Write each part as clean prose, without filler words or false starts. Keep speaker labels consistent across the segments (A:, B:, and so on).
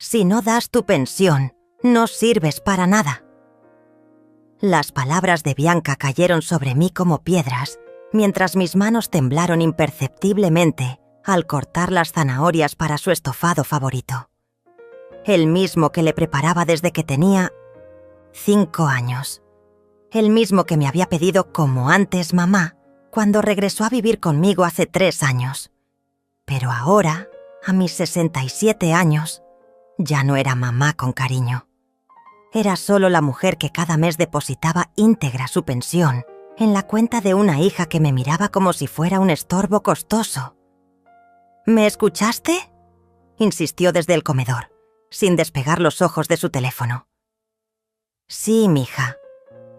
A: Si no das tu pensión, no sirves para nada. Las palabras de Bianca cayeron sobre mí como piedras, mientras mis manos temblaron imperceptiblemente al cortar las zanahorias para su estofado favorito. El mismo que le preparaba desde que tenía 5 años. El mismo que me había pedido como antes mamá cuando regresó a vivir conmigo hace 3 años. Pero ahora, a mis 67 años, ya no era mamá con cariño. Era solo la mujer que cada mes depositaba íntegra su pensión en la cuenta de una hija que me miraba como si fuera un estorbo costoso. ¿Me escuchaste?, insistió desde el comedor, sin despegar los ojos de su teléfono. Sí, mija,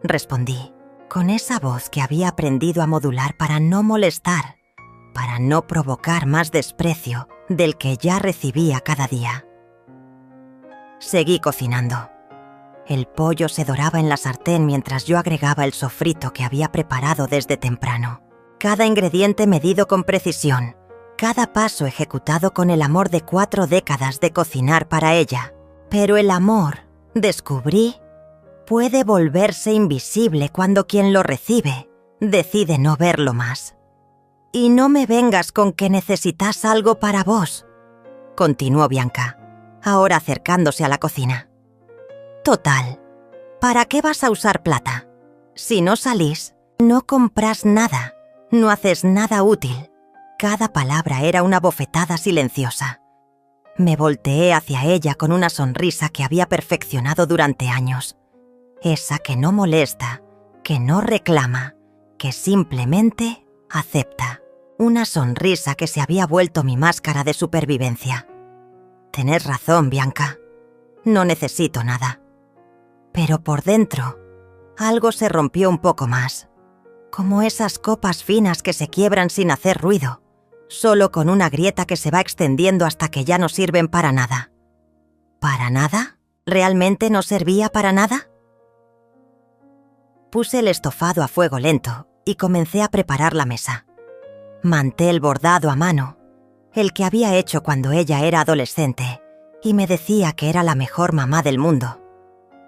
A: respondí, con esa voz que había aprendido a modular para no molestar, para no provocar más desprecio del que ya recibía cada día. Seguí cocinando. El pollo se doraba en la sartén mientras yo agregaba el sofrito que había preparado desde temprano. Cada ingrediente medido con precisión, cada paso ejecutado con el amor de 4 décadas de cocinar para ella. Pero el amor, descubrí, puede volverse invisible cuando quien lo recibe decide no verlo más. Y no me vengas con que necesitas algo para vos, continuó Bianca, ahora acercándose a la cocina. Total, ¿para qué vas a usar plata? Si no salís, no compras nada, no haces nada útil. Cada palabra era una bofetada silenciosa. Me volteé hacia ella con una sonrisa que había perfeccionado durante años. Esa que no molesta, que no reclama, que simplemente acepta. Una sonrisa que se había vuelto mi máscara de supervivencia. Tenés razón, Bianca. No necesito nada. Pero por dentro, algo se rompió un poco más. Como esas copas finas que se quiebran sin hacer ruido, solo con una grieta que se va extendiendo hasta que ya no sirven para nada. ¿Para nada? ¿Realmente no servía para nada? Puse el estofado a fuego lento y comencé a preparar la mesa. Mantel bordado a mano, el que había hecho cuando ella era adolescente, y me decía que era la mejor mamá del mundo.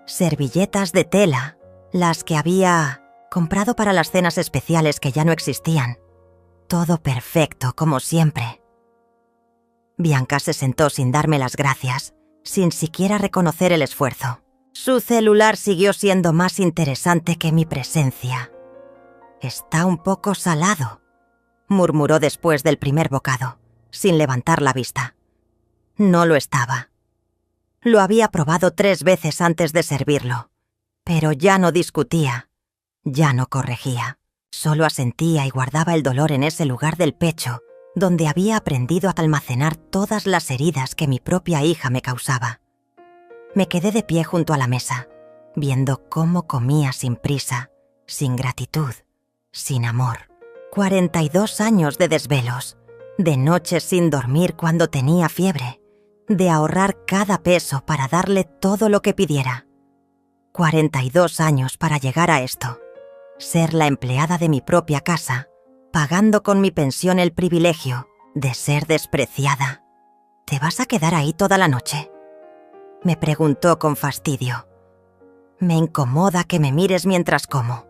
A: Servilletas de tela, las que había comprado para las cenas especiales que ya no existían. Todo perfecto, como siempre. Bianca se sentó sin darme las gracias, sin siquiera reconocer el esfuerzo. Su celular siguió siendo más interesante que mi presencia. Está un poco salado, murmuró después del primer bocado, sin levantar la vista. No lo estaba. Lo había probado 3 veces antes de servirlo, pero ya no discutía, ya no corregía. Solo asentía y guardaba el dolor en ese lugar del pecho donde había aprendido a almacenar todas las heridas que mi propia hija me causaba. Me quedé de pie junto a la mesa, viendo cómo comía sin prisa, sin gratitud, sin amor. 42 años de desvelos, de noches sin dormir cuando tenía fiebre, de ahorrar cada peso para darle todo lo que pidiera. 42 años para llegar a esto. Ser la empleada de mi propia casa, pagando con mi pensión el privilegio de ser despreciada. ¿Te vas a quedar ahí toda la noche?, me preguntó con fastidio. Me incomoda que me mires mientras como.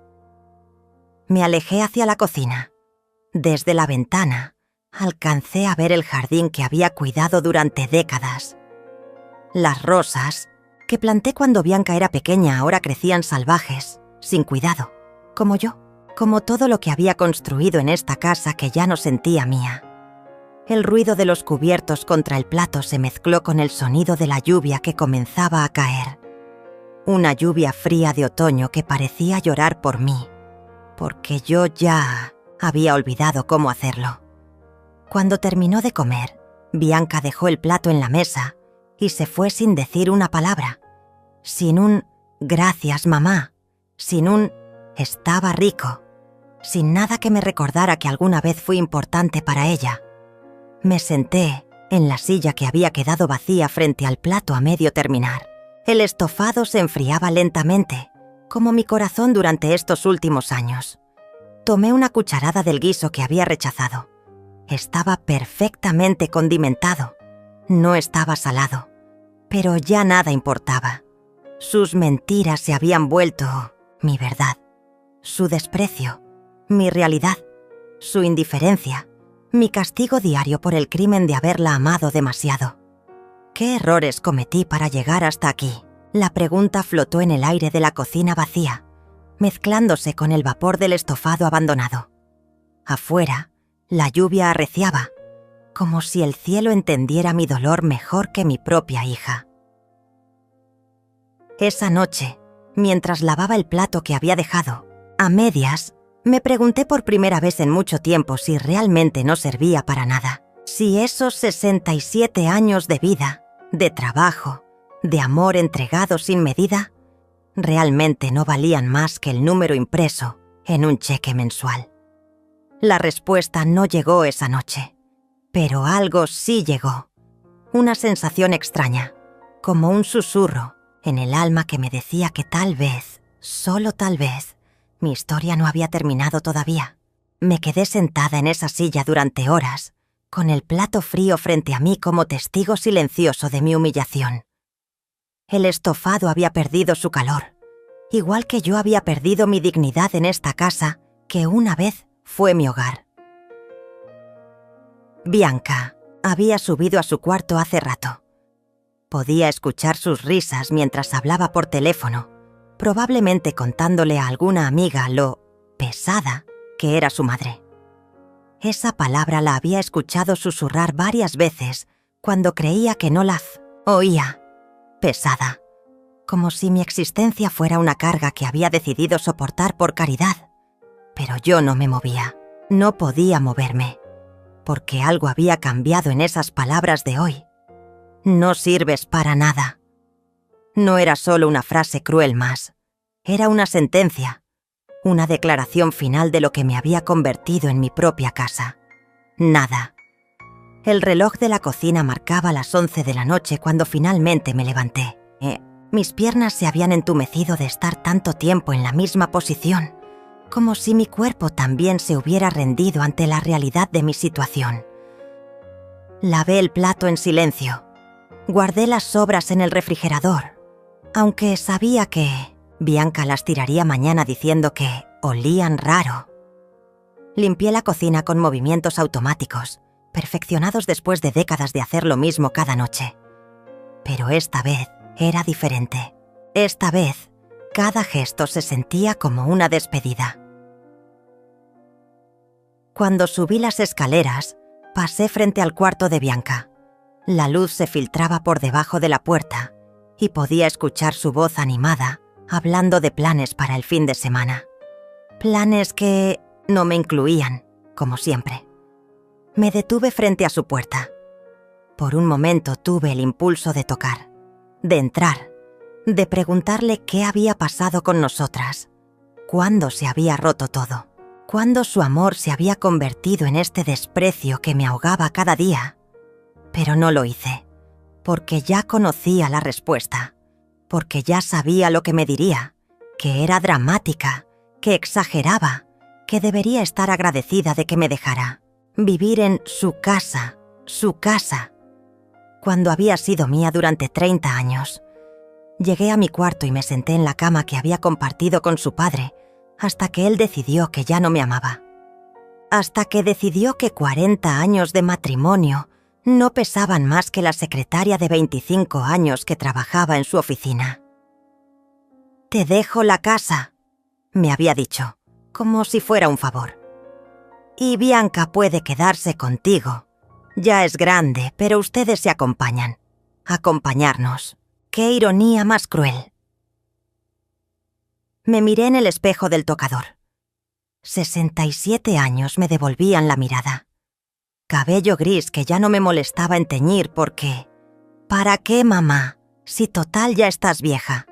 A: Me alejé hacia la cocina. Desde la ventana, alcancé a ver el jardín que había cuidado durante décadas. Las rosas, que planté cuando Bianca era pequeña, ahora crecían salvajes, sin cuidado, como yo, como todo lo que había construido en esta casa que ya no sentía mía. El ruido de los cubiertos contra el plato se mezcló con el sonido de la lluvia que comenzaba a caer. Una lluvia fría de otoño que parecía llorar por mí, porque yo ya había olvidado cómo hacerlo. Cuando terminó de comer, Bianca dejó el plato en la mesa y se fue sin decir una palabra, sin un «gracias, mamá», sin un «estaba rico», sin nada que me recordara que alguna vez fui importante para ella. Me senté en la silla que había quedado vacía frente al plato a medio terminar. El estofado se enfriaba lentamente, como mi corazón durante estos últimos años. Tomé una cucharada del guiso que había rechazado. Estaba perfectamente condimentado. No estaba salado. Pero ya nada importaba. Sus mentiras se habían vuelto mi verdad. Su desprecio, mi realidad. Su indiferencia, mi castigo diario por el crimen de haberla amado demasiado. ¿Qué errores cometí para llegar hasta aquí? La pregunta flotó en el aire de la cocina vacía, mezclándose con el vapor del estofado abandonado. Afuera, la lluvia arreciaba, como si el cielo entendiera mi dolor mejor que mi propia hija. Esa noche, mientras lavaba el plato que había dejado, a medias, me pregunté por primera vez en mucho tiempo si realmente no servía para nada. Si esos 67 años de vida, de trabajo, de amor entregado sin medida, realmente no valían más que el número impreso en un cheque mensual. La respuesta no llegó esa noche, pero algo sí llegó. Una sensación extraña, como un susurro en el alma que me decía que tal vez, solo tal vez, mi historia no había terminado todavía. Me quedé sentada en esa silla durante horas, con el plato frío frente a mí como testigo silencioso de mi humillación. El estofado había perdido su calor, igual que yo había perdido mi dignidad en esta casa que una vez fue mi hogar. Bianca había subido a su cuarto hace rato. Podía escuchar sus risas mientras hablaba por teléfono, probablemente contándole a alguna amiga lo pesada que era su madre. Esa palabra la había escuchado susurrar varias veces cuando creía que no la oía. Pesada, como si mi existencia fuera una carga que había decidido soportar por caridad. Pero yo no me movía, no podía moverme, porque algo había cambiado en esas palabras de hoy. No sirves para nada. No era solo una frase cruel más, era una sentencia, una declaración final de lo que me había convertido en mi propia casa. Nada. El reloj de la cocina marcaba las 11 de la noche cuando finalmente me levanté. Mis piernas se habían entumecido de estar tanto tiempo en la misma posición, como si mi cuerpo también se hubiera rendido ante la realidad de mi situación. Lavé el plato en silencio. Guardé las sobras en el refrigerador, aunque sabía que Bianca las tiraría mañana diciendo que olían raro. Limpié la cocina con movimientos automáticos, perfeccionados después de décadas de hacer lo mismo cada noche. Pero esta vez era diferente. Esta vez, cada gesto se sentía como una despedida. Cuando subí las escaleras, pasé frente al cuarto de Bianca. La luz se filtraba por debajo de la puerta y podía escuchar su voz animada hablando de planes para el fin de semana. Planes que no me incluían, como siempre. Me detuve frente a su puerta. Por un momento tuve el impulso de tocar, de entrar, de preguntarle qué había pasado con nosotras, cuándo se había roto todo, cuándo su amor se había convertido en este desprecio que me ahogaba cada día. Pero no lo hice, porque ya conocía la respuesta, porque ya sabía lo que me diría, que era dramática, que exageraba, que debería estar agradecida de que me dejara vivir en su casa, cuando había sido mía durante 30 años. Llegué a mi cuarto y me senté en la cama que había compartido con su padre, hasta que él decidió que ya no me amaba. Hasta que decidió que 40 años de matrimonio no pesaban más que la secretaria de 25 años que trabajaba en su oficina. «Te dejo la casa», me había dicho, como si fuera un favor. «Y Bianca puede quedarse contigo. Ya es grande, pero ustedes se acompañan. Acompañarnos. ¡Qué ironía más cruel!». Me miré en el espejo del tocador. 67 años me devolvían la mirada. Cabello gris que ya no me molestaba en teñir porque... ¿Para qué, mamá? Si total ya estás vieja.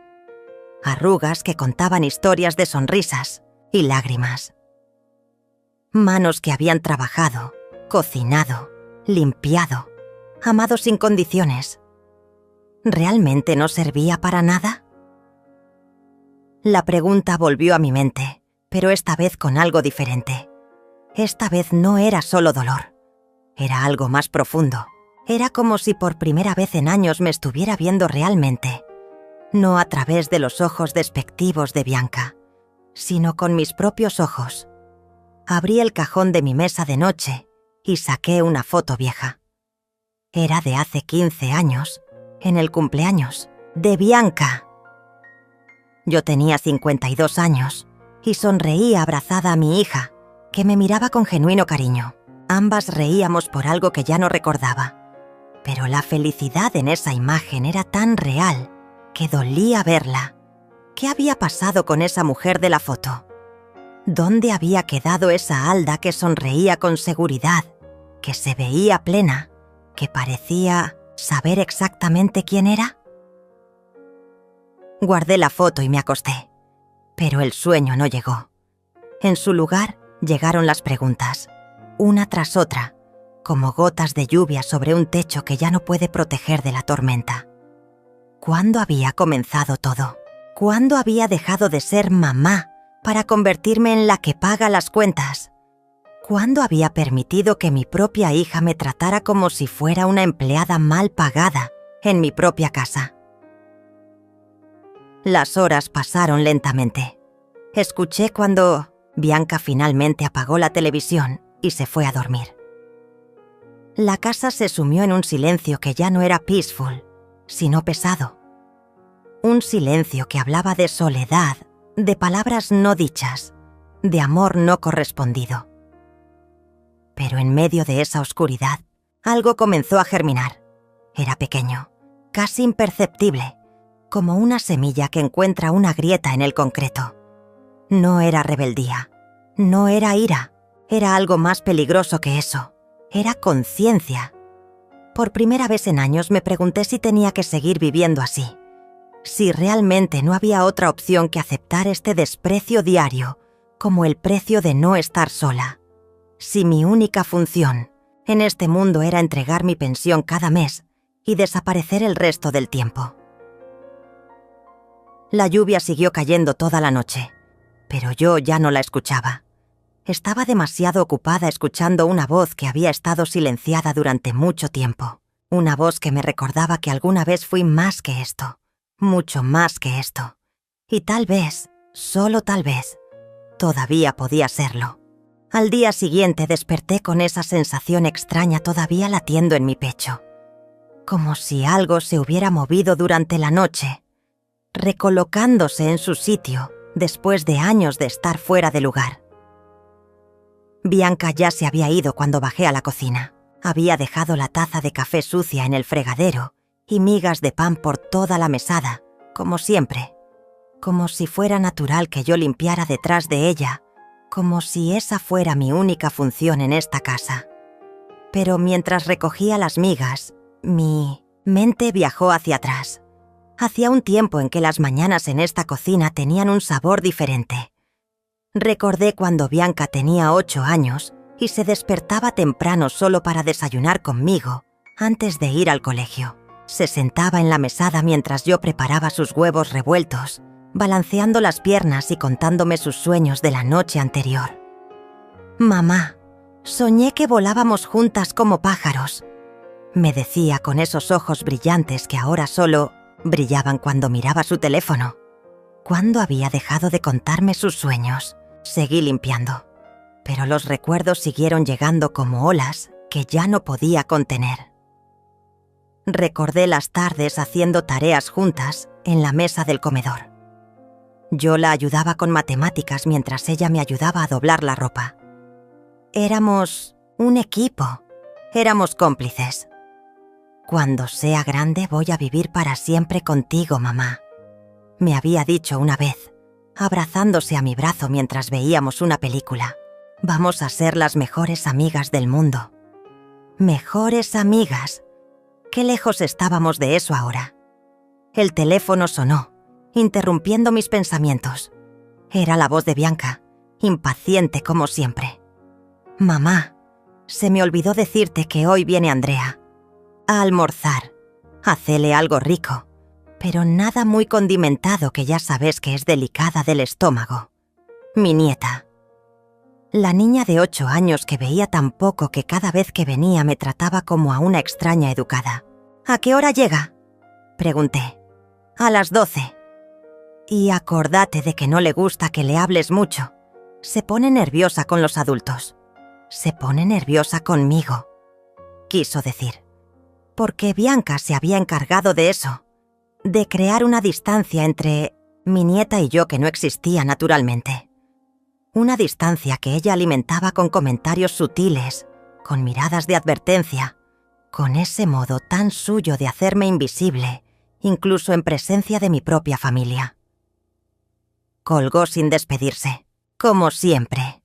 A: Arrugas que contaban historias de sonrisas y lágrimas. Manos que habían trabajado, cocinado, limpiado, amado sin condiciones. ¿Realmente no servía para nada? La pregunta volvió a mi mente, pero esta vez con algo diferente. Esta vez no era solo dolor. Era algo más profundo. Era como si por primera vez en años me estuviera viendo realmente, no a través de los ojos despectivos de Bianca, sino con mis propios ojos. Abrí el cajón de mi mesa de noche y saqué una foto vieja. Era de hace 15 años, en el cumpleaños de Bianca. Yo tenía 52 años y sonreía abrazada a mi hija, que me miraba con genuino cariño. Ambas reíamos por algo que ya no recordaba, pero la felicidad en esa imagen era tan real que dolía verla. ¿Qué había pasado con esa mujer de la foto? ¿Dónde había quedado esa Alda que sonreía con seguridad, que se veía plena, que parecía saber exactamente quién era? Guardé la foto y me acosté, pero el sueño no llegó. En su lugar llegaron las preguntas, una tras otra, como gotas de lluvia sobre un techo que ya no puede proteger de la tormenta. ¿Cuándo había comenzado todo? ¿Cuándo había dejado de ser mamá para convertirme en la que paga las cuentas? ¿Cuándo había permitido que mi propia hija me tratara como si fuera una empleada mal pagada en mi propia casa? Las horas pasaron lentamente. Escuché cuando Bianca finalmente apagó la televisión y se fue a dormir. La casa se sumió en un silencio que ya no era peaceful, sino pesado. Un silencio que hablaba de soledad, de palabras no dichas, de amor no correspondido. Pero en medio de esa oscuridad, algo comenzó a germinar. Era pequeño, casi imperceptible, como una semilla que encuentra una grieta en el concreto. No era rebeldía, no era ira, era algo más peligroso que eso. Era conciencia. Por primera vez en años me pregunté si tenía que seguir viviendo así, si realmente no había otra opción que aceptar este desprecio diario como el precio de no estar sola, si mi única función en este mundo era entregar mi pensión cada mes y desaparecer el resto del tiempo. La lluvia siguió cayendo toda la noche, pero yo ya no la escuchaba. Estaba demasiado ocupada escuchando una voz que había estado silenciada durante mucho tiempo. Una voz que me recordaba que alguna vez fui más que esto, mucho más que esto. Y tal vez, solo tal vez, todavía podía serlo. Al día siguiente desperté con esa sensación extraña todavía latiendo en mi pecho. Como si algo se hubiera movido durante la noche, recolocándose en su sitio después de años de estar fuera de lugar. Bianca ya se había ido cuando bajé a la cocina. Había dejado la taza de café sucia en el fregadero y migas de pan por toda la mesada, como siempre. Como si fuera natural que yo limpiara detrás de ella, como si esa fuera mi única función en esta casa. Pero mientras recogía las migas, mi mente viajó hacia atrás, hacia un tiempo en que las mañanas en esta cocina tenían un sabor diferente. Recordé cuando Bianca tenía 8 años y se despertaba temprano solo para desayunar conmigo antes de ir al colegio. Se sentaba en la mesada mientras yo preparaba sus huevos revueltos, balanceando las piernas y contándome sus sueños de la noche anterior. «Mamá, soñé que volábamos juntas como pájaros», me decía con esos ojos brillantes que ahora solo brillaban cuando miraba su teléfono. ¿Cuándo había dejado de contarme sus sueños? Seguí limpiando, pero los recuerdos siguieron llegando como olas que ya no podía contener. Recordé las tardes haciendo tareas juntas en la mesa del comedor. Yo la ayudaba con matemáticas mientras ella me ayudaba a doblar la ropa. Éramos un equipo, éramos cómplices. «Cuando sea grande voy a vivir para siempre contigo, mamá», me había dicho una vez, abrazándose a mi brazo mientras veíamos una película. «Vamos a ser las mejores amigas del mundo». Mejores amigas. Qué lejos estábamos de eso ahora. El teléfono sonó, interrumpiendo mis pensamientos. Era la voz de Bianca, impaciente como siempre. «Mamá, se me olvidó decirte que hoy viene Andrea. A almorzar. Hacele algo rico, pero nada muy condimentado que ya sabes que es delicada del estómago. Mi nieta». La niña de 8 años que veía tan poco que cada vez que venía me trataba como a una extraña educada. «¿A qué hora llega?», pregunté. «A las 12. Y acordate de que no le gusta que le hables mucho. Se pone nerviosa con los adultos. Se pone nerviosa conmigo», quiso decir. Porque Bianca se había encargado de eso, de crear una distancia entre mi nieta y yo que no existía naturalmente. Una distancia que ella alimentaba con comentarios sutiles, con miradas de advertencia, con ese modo tan suyo de hacerme invisible, incluso en presencia de mi propia familia. Colgó sin despedirse, como siempre.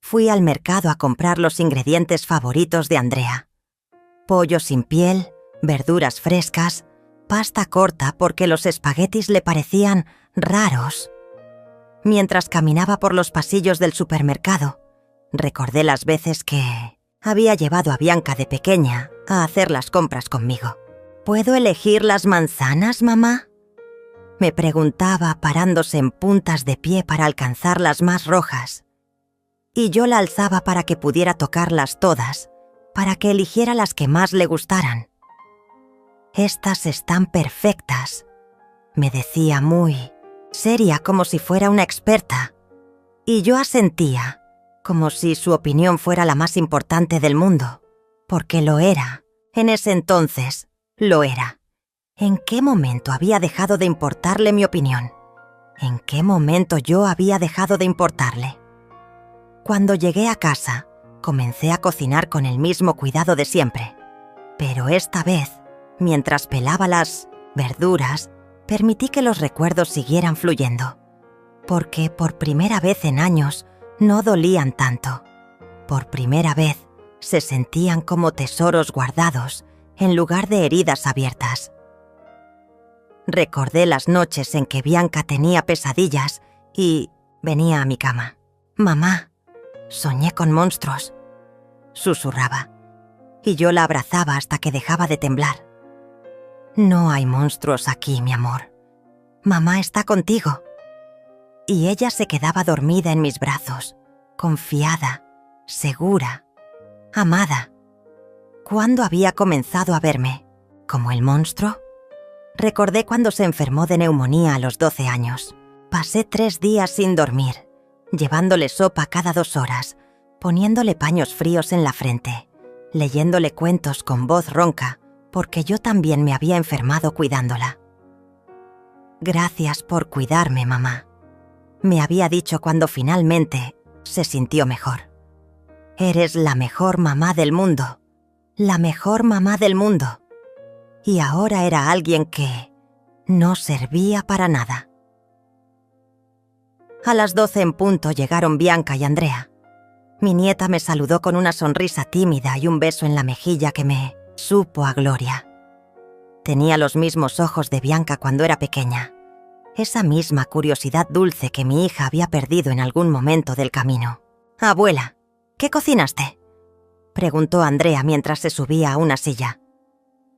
A: Fui al mercado a comprar los ingredientes favoritos de Andrea. Pollo sin piel, verduras frescas, pasta corta porque los espaguetis le parecían raros. Mientras caminaba por los pasillos del supermercado, recordé las veces que había llevado a Bianca de pequeña a hacer las compras conmigo. «¿Puedo elegir las manzanas, mamá?», me preguntaba parándose en puntas de pie para alcanzar las más rojas. Y yo la alzaba para que pudiera tocarlas todas, para que eligiera las que más le gustaran. «Estas están perfectas», me decía muy seria, como si fuera una experta, y yo asentía, como si su opinión fuera la más importante del mundo, porque lo era. En ese entonces, lo era. ¿En qué momento había dejado de importarle mi opinión? ¿En qué momento yo había dejado de importarle? Cuando llegué a casa, comencé a cocinar con el mismo cuidado de siempre, pero esta vez, mientras pelaba las verduras, permití que los recuerdos siguieran fluyendo, porque por primera vez en años no dolían tanto. Por primera vez se sentían como tesoros guardados en lugar de heridas abiertas. Recordé las noches en que Bianca tenía pesadillas y venía a mi cama. «Mamá, soñé con monstruos», susurraba, y yo la abrazaba hasta que dejaba de temblar. «No hay monstruos aquí, mi amor. Mamá está contigo». Y ella se quedaba dormida en mis brazos, confiada, segura, amada. ¿Cuándo había comenzado a verme? ¿Como el monstruo? Recordé cuando se enfermó de neumonía a los 12 años. Pasé 3 días sin dormir, llevándole sopa cada 2 horas, poniéndole paños fríos en la frente, leyéndole cuentos con voz ronca, porque yo también me había enfermado cuidándola. «Gracias por cuidarme, mamá», me había dicho cuando finalmente se sintió mejor. «Eres la mejor mamá del mundo, la mejor mamá del mundo». Y ahora era alguien que no servía para nada. A las 12 en punto llegaron Bianca y Andrea. Mi nieta me saludó con una sonrisa tímida y un beso en la mejilla que me supo a gloria. Tenía los mismos ojos de Bianca cuando era pequeña, esa misma curiosidad dulce que mi hija había perdido en algún momento del camino. «Abuela, ¿qué cocinaste?», preguntó Andrea mientras se subía a una silla.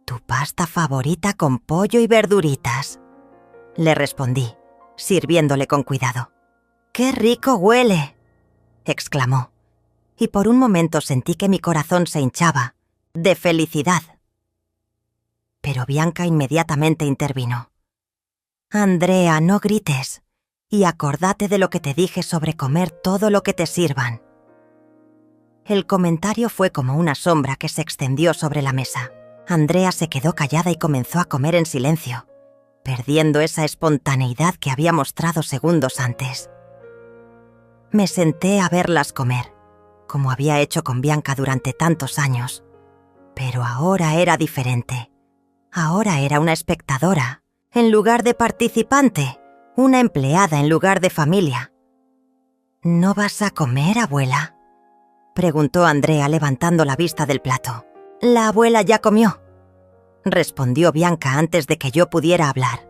A: «Tu pasta favorita con pollo y verduritas», le respondí, sirviéndole con cuidado. «¡Qué rico huele!», exclamó, y por un momento sentí que mi corazón se hinchaba, de felicidad. Pero Bianca inmediatamente intervino. «Andrea, no grites, y acordate de lo que te dije sobre comer todo lo que te sirvan». El comentario fue como una sombra que se extendió sobre la mesa. Andrea se quedó callada y comenzó a comer en silencio, perdiendo esa espontaneidad que había mostrado segundos antes. Me senté a verlas comer, como había hecho con Bianca durante tantos años. Pero ahora era diferente. Ahora era una espectadora, en lugar de participante, una empleada en lugar de familia. «¿No vas a comer, abuela?», preguntó Andrea levantando la vista del plato. «La abuela ya comió», respondió Bianca antes de que yo pudiera hablar.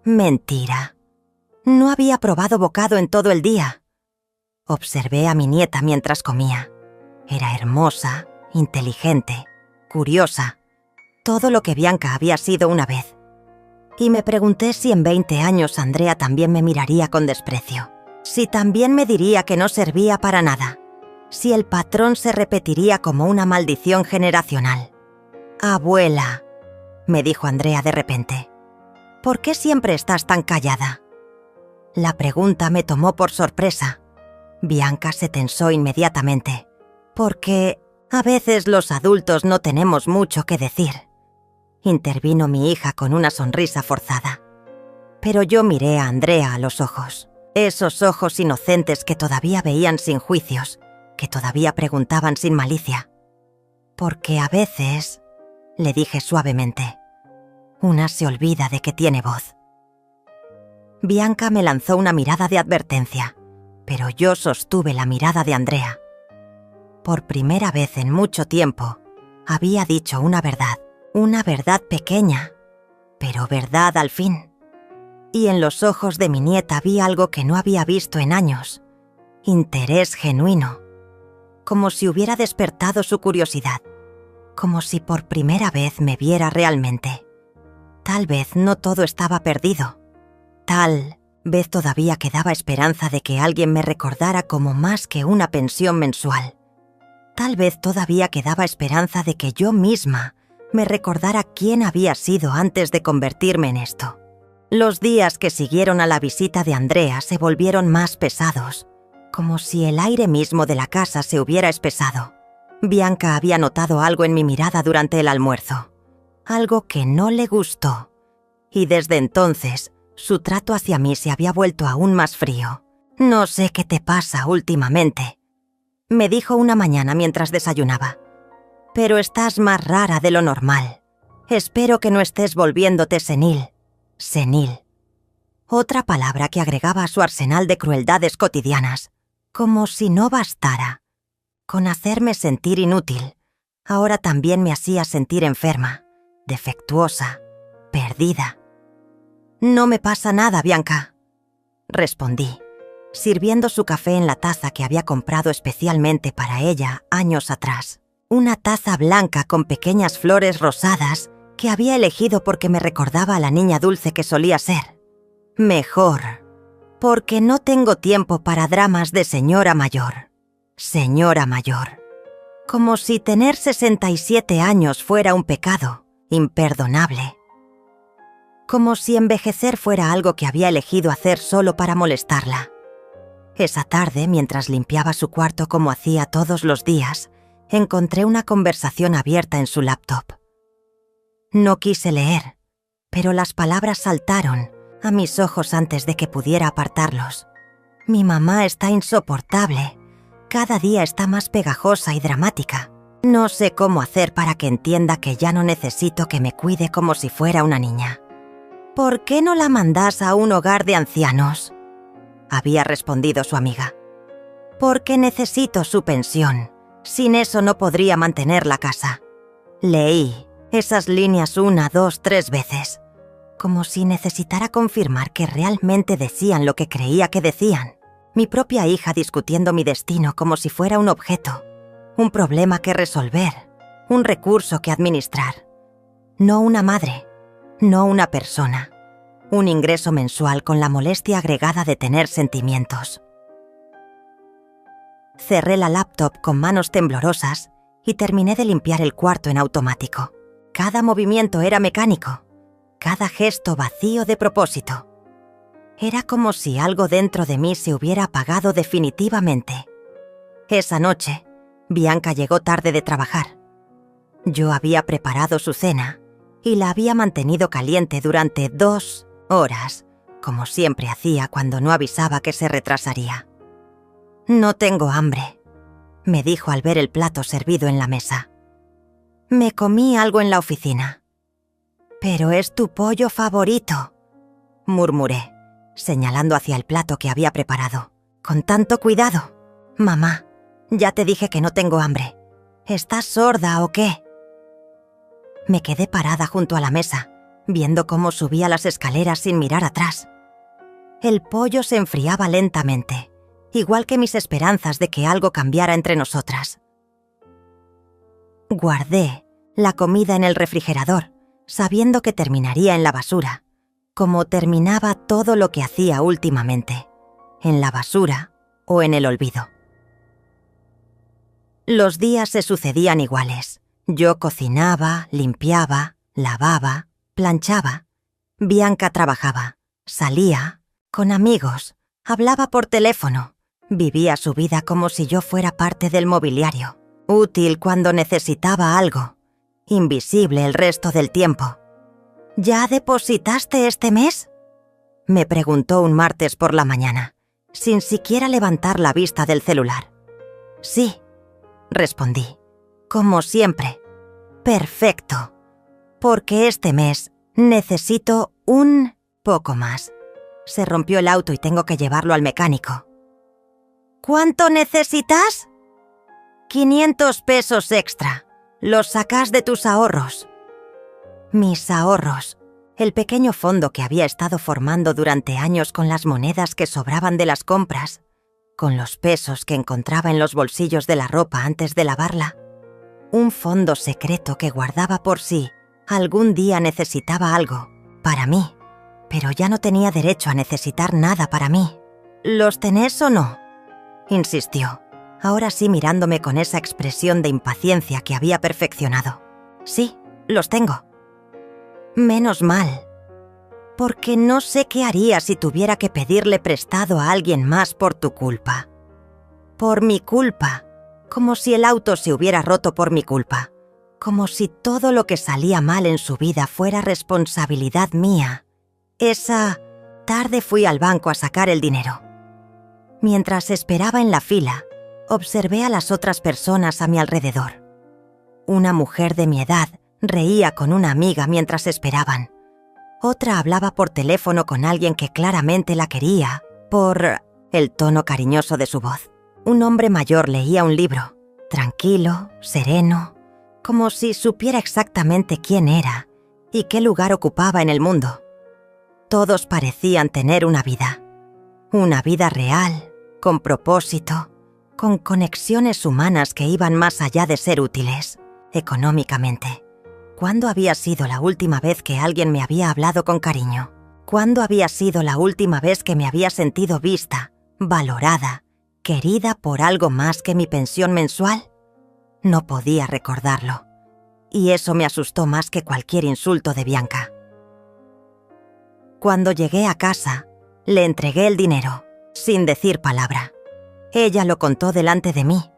A: Mentira. No había probado bocado en todo el día. Observé a mi nieta mientras comía. Era hermosa, inteligente, curiosa, todo lo que Bianca había sido una vez. Y me pregunté si en 20 años Andrea también me miraría con desprecio. Si también me diría que no servía para nada, si el patrón se repetiría como una maldición generacional. «Abuela», me dijo Andrea de repente, «¿por qué siempre estás tan callada?» La pregunta me tomó por sorpresa. Bianca se tensó inmediatamente, porque a veces los adultos no tenemos mucho que decir. Intervino mi hija con una sonrisa forzada. Pero yo miré a Andrea a los ojos, esos ojos inocentes que todavía veían sin juicios, que todavía preguntaban sin malicia. «Porque a veces», le dije suavemente, «una se olvida de que tiene voz». Bianca me lanzó una mirada de advertencia, pero yo sostuve la mirada de Andrea. Por primera vez en mucho tiempo, había dicho una verdad pequeña, pero verdad al fin. Y en los ojos de mi nieta vi algo que no había visto en años, interés genuino, como si hubiera despertado su curiosidad, como si por primera vez me viera realmente. Tal vez no todo estaba perdido. Tal vez todavía quedaba esperanza de que alguien me recordara como más que una pensión mensual. Tal vez todavía quedaba esperanza de que yo misma me recordara quién había sido antes de convertirme en esto. Los días que siguieron a la visita de Andrea se volvieron más pesados, como si el aire mismo de la casa se hubiera espesado. Bianca había notado algo en mi mirada durante el almuerzo, algo que no le gustó, y desde entonces su trato hacia mí se había vuelto aún más frío. «No sé qué te pasa últimamente», me dijo una mañana mientras desayunaba, «pero estás más rara de lo normal. Espero que no estés volviéndote senil». Senil. Otra palabra que agregaba a su arsenal de crueldades cotidianas, como si no bastara. Con hacerme sentir inútil, ahora también me hacía sentir enferma, defectuosa, perdida. «No me pasa nada, Bianca», respondí, sirviendo su café en la taza que había comprado especialmente para ella años atrás. Una taza blanca con pequeñas flores rosadas que había elegido porque me recordaba a la niña dulce que solía ser. Mejor, porque no tengo tiempo para dramas de señora mayor. Señora mayor. Como si tener 67 años fuera un pecado imperdonable. Como si envejecer fuera algo que había elegido hacer solo para molestarla. Esa tarde, mientras limpiaba su cuarto como hacía todos los días, encontré una conversación abierta en su laptop. No quise leer, pero las palabras saltaron a mis ojos antes de que pudiera apartarlos. «Mi mamá está insoportable. Cada día está más pegajosa y dramática. No sé cómo hacer para que entienda que ya no necesito que me cuide como si fuera una niña». «¿Por qué no la mandas a un hogar de ancianos?», había respondido su amiga. «Porque necesito su pensión. Sin eso no podría mantener la casa». Leí esas líneas 1, 2, 3 veces, como si necesitara confirmar que realmente decían lo que creía que decían. Mi propia hija discutiendo mi destino como si fuera un objeto, un problema que resolver, un recurso que administrar. No una madre, no una persona, un ingreso mensual con la molestia agregada de tener sentimientos. Cerré la laptop con manos temblorosas y terminé de limpiar el cuarto en automático. Cada movimiento era mecánico, cada gesto vacío de propósito. Era como si algo dentro de mí se hubiera apagado definitivamente. Esa noche, Bianca llegó tarde de trabajar. Yo había preparado su cena y la había mantenido caliente durante 2 horas, como siempre hacía cuando no avisaba que se retrasaría. «No tengo hambre», me dijo al ver el plato servido en la mesa. «Me comí algo en la oficina». «Pero es tu pollo favorito», murmuré, señalando hacia el plato que había preparado. «Con tanto cuidado. Mamá, ya te dije que no tengo hambre. ¿Estás sorda o qué?» Me quedé parada junto a la mesa, viendo cómo subía las escaleras sin mirar atrás. El pollo se enfriaba lentamente, igual que mis esperanzas de que algo cambiara entre nosotras. Guardé la comida en el refrigerador, sabiendo que terminaría en la basura, como terminaba todo lo que hacía últimamente. en la basura o en el olvido. Los días se sucedían iguales. Yo cocinaba, limpiaba, lavaba, planchaba. Bianca trabajaba, salía, con amigos, hablaba por teléfono. Vivía su vida como si yo fuera parte del mobiliario, útil cuando necesitaba algo, invisible el resto del tiempo. ¿Ya depositaste este mes?, me preguntó un martes por la mañana, sin siquiera levantar la vista del celular. Sí, respondí, como siempre. Perfecto, porque este mes necesito un poco más. Se rompió el auto y tengo que llevarlo al mecánico. ¿Cuánto necesitas? 500 pesos extra. Los sacas de tus ahorros. Mis ahorros. El pequeño fondo que había estado formando durante años con las monedas que sobraban de las compras, con los pesos que encontraba en los bolsillos de la ropa antes de lavarla. Un fondo secreto que guardaba por si algún día necesitaba algo, para mí, pero ya no tenía derecho a necesitar nada para mí. ¿Los tenés o no?, insistió, ahora sí mirándome con esa expresión de impaciencia que había perfeccionado. Sí, los tengo. Menos mal, porque no sé qué haría si tuviera que pedirle prestado a alguien más por tu culpa. Por mi culpa, como si el auto se hubiera roto por mi culpa, como si todo lo que salía mal en su vida fuera responsabilidad mía. Esa tarde fui al banco a sacar el dinero. Mientras esperaba en la fila, observé a las otras personas a mi alrededor. Una mujer de mi edad reía con una amiga mientras esperaban. Otra hablaba por teléfono con alguien que claramente la quería, por el tono cariñoso de su voz. Un hombre mayor leía un libro, tranquilo, sereno, como si supiera exactamente quién era y qué lugar ocupaba en el mundo. Todos parecían tener una vida real, con propósito, con conexiones humanas que iban más allá de ser útiles, económicamente. ¿Cuándo había sido la última vez que alguien me había hablado con cariño? ¿Cuándo había sido la última vez que me había sentido vista, valorada, querida por algo más que mi pensión mensual? No podía recordarlo, y eso me asustó más que cualquier insulto de Bianca. Cuando llegué a casa, le entregué el dinero, sin decir palabra. Ella lo contó delante de mí,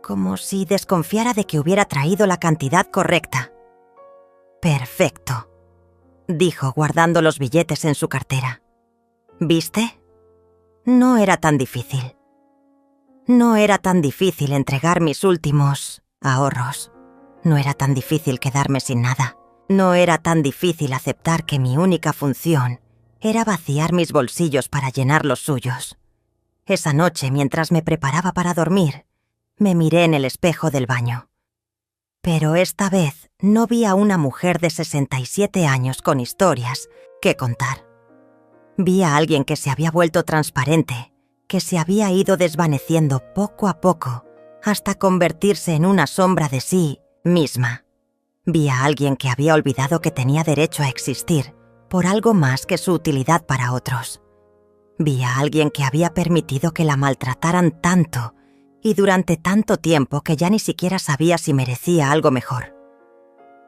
A: como si desconfiara de que hubiera traído la cantidad correcta. «Perfecto», dijo guardando los billetes en su cartera. «¿Viste? No era tan difícil. No era tan difícil entregar mis últimos ahorros. No era tan difícil quedarme sin nada. No era tan difícil aceptar que mi única función era vaciar mis bolsillos para llenar los suyos. Esa noche, mientras me preparaba para dormir, me miré en el espejo del baño. Pero esta vez no vi a una mujer de 67 años con historias que contar. Vi a alguien que se había vuelto transparente, que se había ido desvaneciendo poco a poco hasta convertirse en una sombra de sí misma. Vi a alguien que había olvidado que tenía derecho a existir por algo más que su utilidad para otros. Vi a alguien que había permitido que la maltrataran tanto y durante tanto tiempo que ya ni siquiera sabía si merecía algo mejor.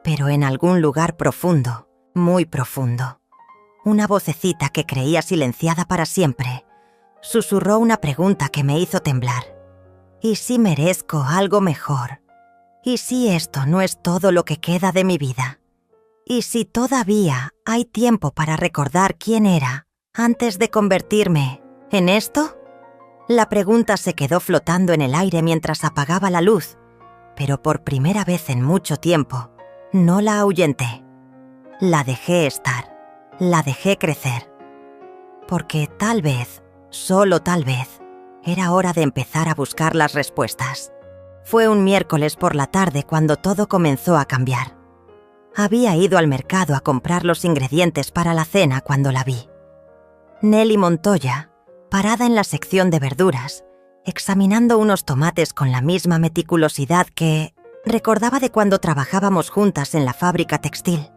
A: Pero en algún lugar profundo, muy profundo, una vocecita que creía silenciada para siempre, susurró una pregunta que me hizo temblar. ¿Y si merezco algo mejor? ¿Y si esto no es todo lo que queda de mi vida? ¿Y si todavía hay tiempo para recordar quién era antes de convertirme en esto? La pregunta se quedó flotando en el aire mientras apagaba la luz, pero por primera vez en mucho tiempo no la ahuyenté. La dejé estar, la dejé crecer. Porque tal vez, solo tal vez, era hora de empezar a buscar las respuestas. Fue un miércoles por la tarde cuando todo comenzó a cambiar. Había ido al mercado a comprar los ingredientes para la cena cuando la vi. Nelly Montoya, parada en la sección de verduras, examinando unos tomates con la misma meticulosidad que recordaba de cuando trabajábamos juntas en la fábrica textil.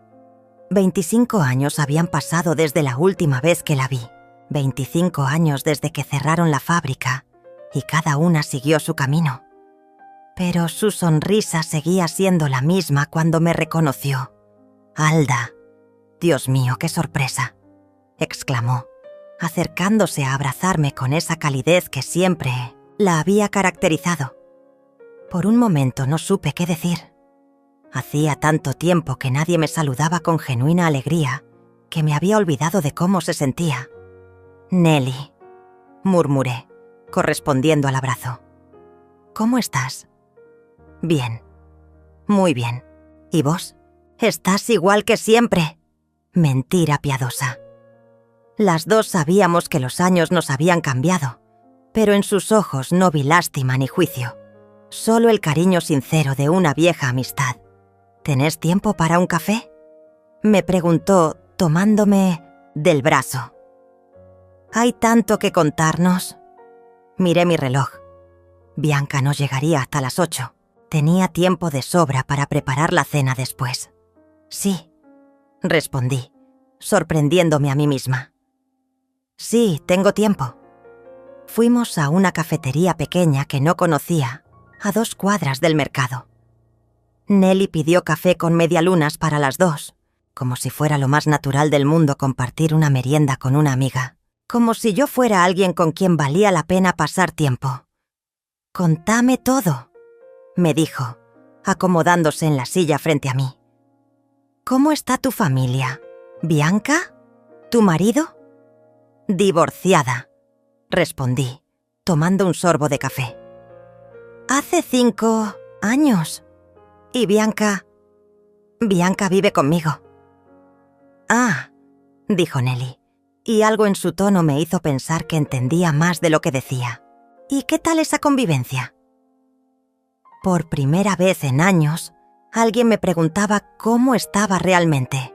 A: 25 años habían pasado desde la última vez que la vi. 25 años desde que cerraron la fábrica y cada una siguió su camino. Pero su sonrisa seguía siendo la misma cuando me reconoció. «Alda, Dios mío, qué sorpresa», exclamó, acercándose a abrazarme con esa calidez que siempre la había caracterizado. Por un momento no supe qué decir. Hacía tanto tiempo que nadie me saludaba con genuina alegría que me había olvidado de cómo se sentía. «Nelly», murmuré, correspondiendo al abrazo. «¿Cómo estás?» «Bien, muy bien. ¿Y vos?» «Estás igual que siempre». Mentira piadosa. Las dos sabíamos que los años nos habían cambiado, pero en sus ojos no vi lástima ni juicio, solo el cariño sincero de una vieja amistad. «¿Tenés tiempo para un café?», me preguntó, tomándome del brazo. «Hay tanto que contarnos». Miré mi reloj. Bianca no llegaría hasta las 8. Tenía tiempo de sobra para preparar la cena después. «Sí», respondí, sorprendiéndome a mí misma. «Sí, tengo tiempo». Fuimos a una cafetería pequeña que no conocía, a 2 cuadras del mercado. Nelly pidió café con medialunas para las 2, como si fuera lo más natural del mundo compartir una merienda con una amiga, como si yo fuera alguien con quien valía la pena pasar tiempo. «Contame todo», me dijo, acomodándose en la silla frente a mí. «¿Cómo está tu familia? ¿Bianca? ¿Tu marido?» «Divorciada», respondí, tomando un sorbo de café. «Hace 5 años. ¿Y Bianca?» «Bianca vive conmigo». «Ah», dijo Nelly, y algo en su tono me hizo pensar que entendía más de lo que decía. «¿Y qué tal esa convivencia?» Por primera vez en años, alguien me preguntaba cómo estaba realmente.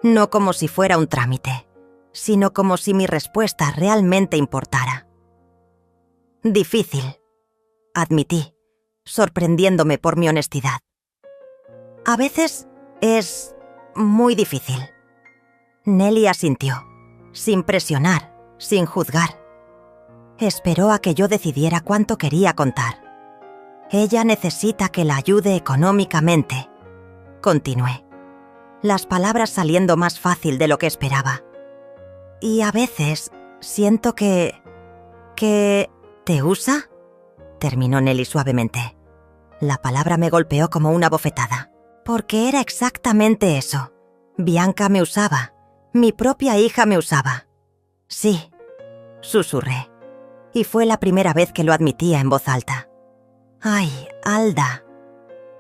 A: No como si fuera un trámite, sino como si mi respuesta realmente importara. «Difícil», admití, sorprendiéndome por mi honestidad. «A veces es muy difícil». Nelly asintió, sin presionar, sin juzgar. Esperó a que yo decidiera cuánto quería contar. «Ella necesita que la ayude económicamente», continué, las palabras saliendo más fácil de lo que esperaba. «Y a veces siento que ¿te usa?», terminó Nelly suavemente. La palabra me golpeó como una bofetada, porque era exactamente eso. Bianca me usaba, mi propia hija me usaba. «Sí», susurré, y fue la primera vez que lo admitía en voz alta. «Ay, Alda»,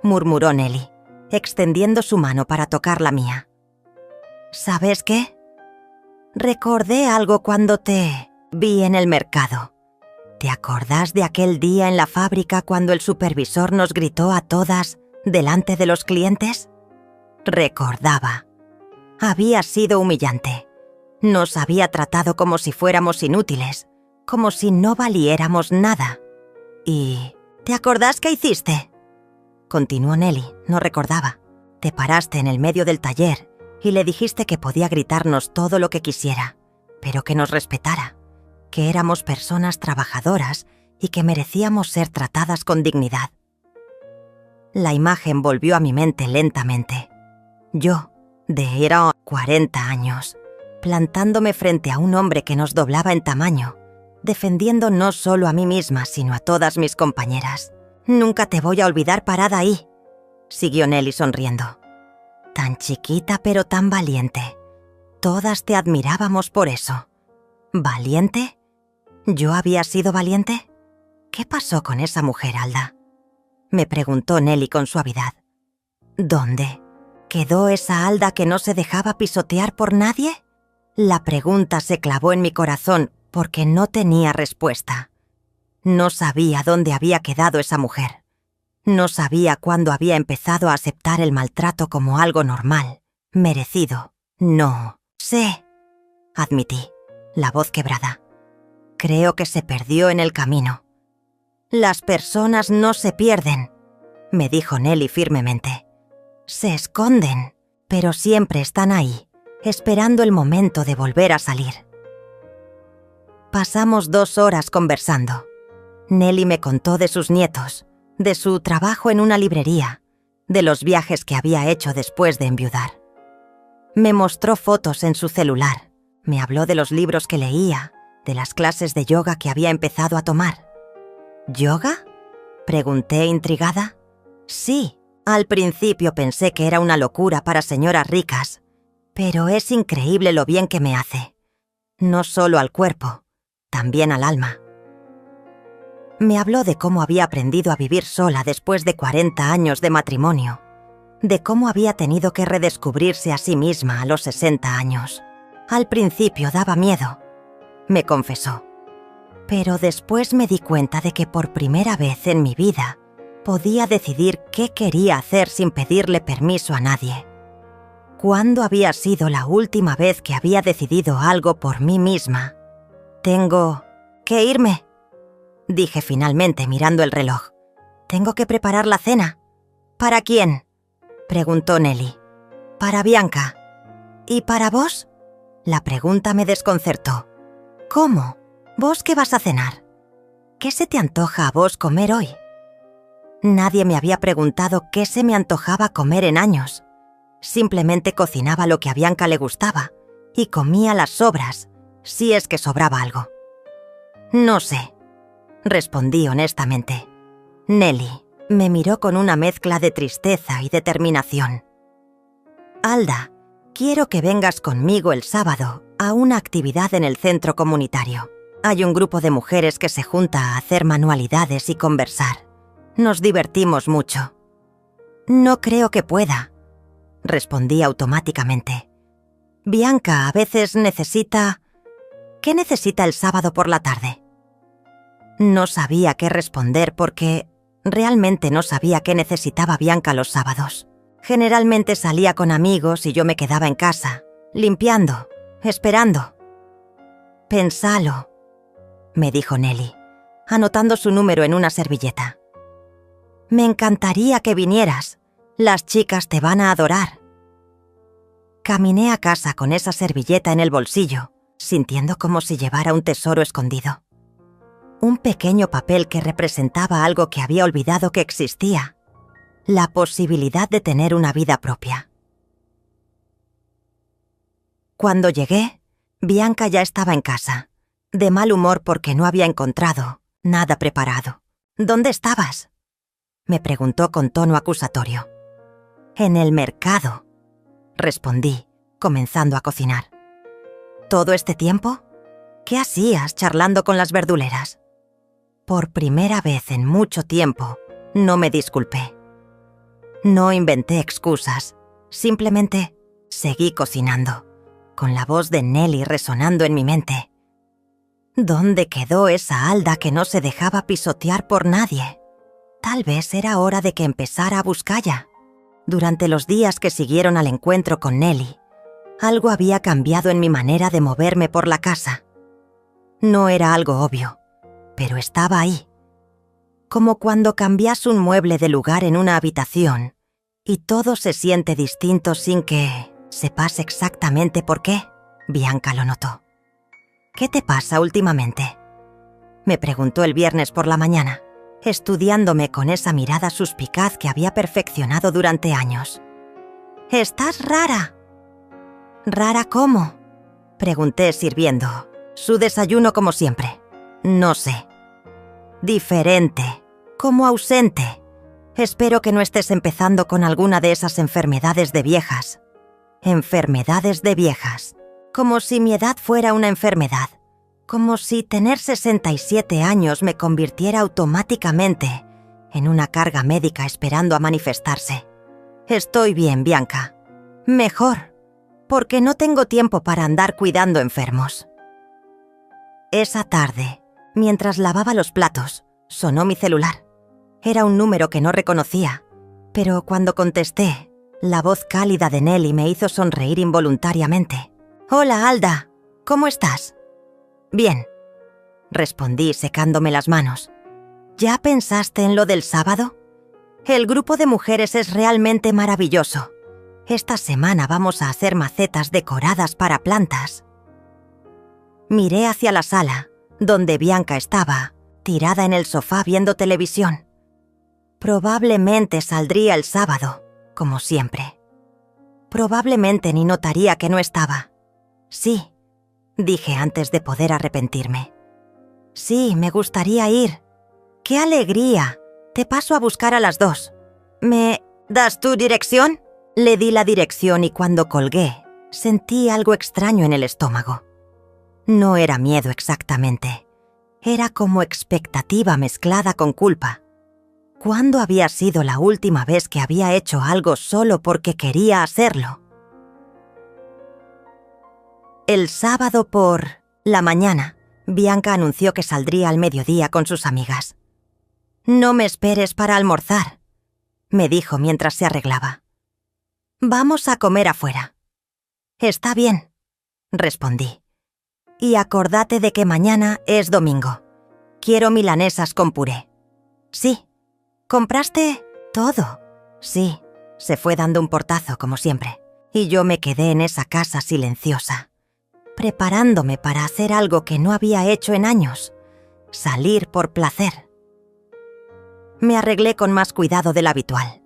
A: murmuró Nelly, extendiendo su mano para tocar la mía. «¿Sabes qué? Recordé algo cuando te vi en el mercado. ¿Te acordás de aquel día en la fábrica cuando el supervisor nos gritó a todas delante de los clientes?» Recordaba. Había sido humillante. Nos había tratado como si fuéramos inútiles, como si no valiéramos nada. «¿Y te acordás qué hiciste?», continuó Nelly, no recordaba. «Te paraste en el medio del taller y le dijiste que podía gritarnos todo lo que quisiera, pero que nos respetara, que éramos personas trabajadoras y que merecíamos ser tratadas con dignidad». La imagen volvió a mi mente lentamente. Yo, de era 40 años, plantándome frente a un hombre que nos doblaba en tamaño, defendiendo no solo a mí misma, sino a todas mis compañeras. «Nunca te voy a olvidar parada ahí», siguió Nelly sonriendo. «Tan chiquita pero tan valiente. Todas te admirábamos por eso». «¿Valiente? ¿Yo había sido valiente? ¿Qué pasó con esa mujer, Alda?», me preguntó Nelly con suavidad. «¿Dónde quedó esa Alda que no se dejaba pisotear por nadie?». La pregunta se clavó en mi corazón porque no tenía respuesta. No sabía dónde había quedado esa mujer. No sabía cuándo había empezado a aceptar el maltrato como algo normal, merecido. «No sé», admití, la voz quebrada. «Creo que se perdió en el camino». «Las personas no se pierden», me dijo Nelly firmemente. «Se esconden, pero siempre están ahí, esperando el momento de volver a salir». Pasamos 2 horas conversando. Nelly me contó de sus nietos, de su trabajo en una librería, de los viajes que había hecho después de enviudar. Me mostró fotos en su celular, me habló de los libros que leía, de las clases de yoga que había empezado a tomar. ¿Yoga?, pregunté intrigada. Sí, al principio pensé que era una locura para señoras ricas, pero es increíble lo bien que me hace. No solo al cuerpo, también al alma. Me habló de cómo había aprendido a vivir sola después de 40 años de matrimonio, de cómo había tenido que redescubrirse a sí misma a los 60 años. Al principio daba miedo, me confesó, pero después me di cuenta de que por primera vez en mi vida podía decidir qué quería hacer sin pedirle permiso a nadie. ¿Cuándo había sido la última vez que había decidido algo por mí misma? Tengo que irme, dije finalmente mirando el reloj. Tengo que preparar la cena. ¿Para quién?, preguntó Nelly. Para Bianca. ¿Y para vos? La pregunta me desconcertó. ¿Cómo? ¿Vos qué vas a cenar? ¿Qué se te antoja a vos comer hoy? Nadie me había preguntado qué se me antojaba comer en años. Simplemente cocinaba lo que a Bianca le gustaba y comía las sobras, si es que sobraba algo. No sé, respondí honestamente. Nelly me miró con una mezcla de tristeza y determinación. Alda, quiero que vengas conmigo el sábado a una actividad en el centro comunitario. Hay un grupo de mujeres que se junta a hacer manualidades y conversar. Nos divertimos mucho. No creo que pueda, respondí automáticamente. Bianca a veces necesita... ¿Qué necesita el sábado por la tarde? No sabía qué responder porque realmente no sabía qué necesitaba Bianca los sábados. Generalmente salía con amigos y yo me quedaba en casa, limpiando, esperando. Pensalo, me dijo Nelly, anotando su número en una servilleta. Me encantaría que vinieras. Las chicas te van a adorar. Caminé a casa con esa servilleta en el bolsillo, sintiendo como si llevara un tesoro escondido. Un pequeño papel que representaba algo que había olvidado que existía. La posibilidad de tener una vida propia. Cuando llegué, Bianca ya estaba en casa, de mal humor porque no había encontrado nada preparado. ¿Dónde estabas?, me preguntó con tono acusatorio. En el mercado, respondí, comenzando a cocinar. ¿Todo este tiempo? ¿Qué hacías charlando con las verduleras? Por primera vez en mucho tiempo, no me disculpé. No inventé excusas, simplemente seguí cocinando, con la voz de Nelly resonando en mi mente. ¿Dónde quedó esa Alda que no se dejaba pisotear por nadie? Tal vez era hora de que empezara a buscarla. Durante los días que siguieron al encuentro con Nelly, algo había cambiado en mi manera de moverme por la casa. No era algo obvio, pero estaba ahí. Como cuando cambias un mueble de lugar en una habitación y todo se siente distinto sin que sepas exactamente por qué. Bianca lo notó. ¿Qué te pasa últimamente?, me preguntó el viernes por la mañana, estudiándome con esa mirada suspicaz que había perfeccionado durante años. «Estás rara». «¿Rara cómo?», pregunté sirviendo. Su desayuno como siempre. «No sé». «Diferente, como ausente. Espero que no estés empezando con alguna de esas enfermedades de viejas». Enfermedades de viejas. Como si mi edad fuera una enfermedad. Como si tener 67 años me convirtiera automáticamente en una carga médica esperando a manifestarse. Estoy bien, Bianca. Mejor, porque no tengo tiempo para andar cuidando enfermos. Esa tarde, mientras lavaba los platos, sonó mi celular. Era un número que no reconocía, pero cuando contesté, la voz cálida de Nelly me hizo sonreír involuntariamente. «Hola, Alda. ¿Cómo estás?» «Bien», respondí secándome las manos. ¿Ya pensaste en lo del sábado? El grupo de mujeres es realmente maravilloso. Esta semana vamos a hacer macetas decoradas para plantas. Miré hacia la sala, donde Bianca estaba, tirada en el sofá viendo televisión. Probablemente saldría el sábado, como siempre. Probablemente ni notaría que no estaba. Sí, dije antes de poder arrepentirme. Sí, me gustaría ir. ¡Qué alegría! Te paso a buscar a las 2. ¿Me das tu dirección? Le di la dirección y cuando colgué, sentí algo extraño en el estómago. No era miedo exactamente. Era como expectativa mezclada con culpa. ¿Cuándo había sido la última vez que había hecho algo solo porque quería hacerlo? El sábado por la mañana, Bianca anunció que saldría al mediodía con sus amigas. «No me esperes para almorzar», me dijo mientras se arreglaba. «Vamos a comer afuera». «Está bien», respondí. «Y acordate de que mañana es domingo. Quiero milanesas con puré». «Sí». «¿Compraste todo?» «Sí». Se fue dando un portazo, como siempre, y yo me quedé en esa casa silenciosa, preparándome para hacer algo que no había hecho en años, salir por placer. Me arreglé con más cuidado del habitual.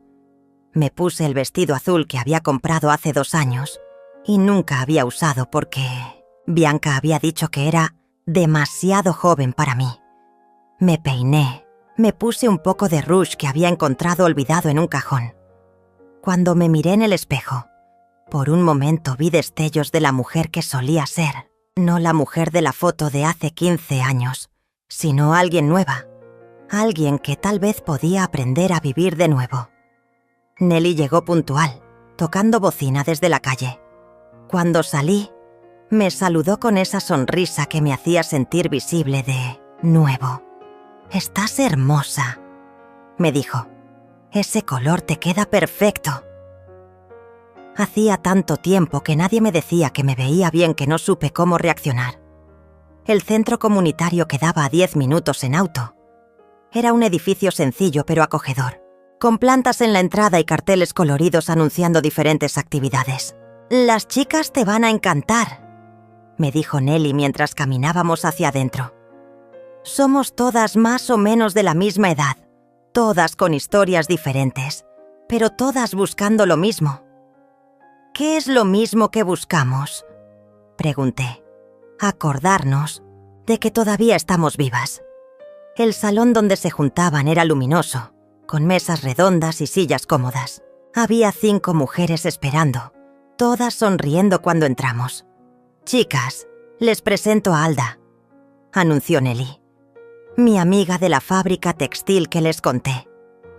A: Me puse el vestido azul que había comprado hace 2 años y nunca había usado porque Bianca había dicho que era demasiado joven para mí. Me peiné, me puse un poco de rouge que había encontrado olvidado en un cajón. Cuando me miré en el espejo, por un momento vi destellos de la mujer que solía ser, no la mujer de la foto de hace 15 años, sino alguien nueva, alguien que tal vez podía aprender a vivir de nuevo. Nelly llegó puntual, tocando bocina desde la calle. Cuando salí, me saludó con esa sonrisa que me hacía sentir visible de nuevo. «Estás hermosa», me dijo. «Ese color te queda perfecto». Hacía tanto tiempo que nadie me decía que me veía bien que no supe cómo reaccionar. El centro comunitario quedaba a 10 minutos en auto. Era un edificio sencillo pero acogedor, con plantas en la entrada y carteles coloridos anunciando diferentes actividades. «Las chicas te van a encantar», me dijo Nelly mientras caminábamos hacia adentro. «Somos todas más o menos de la misma edad, todas con historias diferentes, pero todas buscando lo mismo». «¿Qué es lo mismo que buscamos?», pregunté. «Acordarnos de que todavía estamos vivas». El salón donde se juntaban era luminoso, con mesas redondas y sillas cómodas. Había 5 mujeres esperando, todas sonriendo cuando entramos. «Chicas, les presento a Alda», anunció Nelly. «Mi amiga de la fábrica textil que les conté».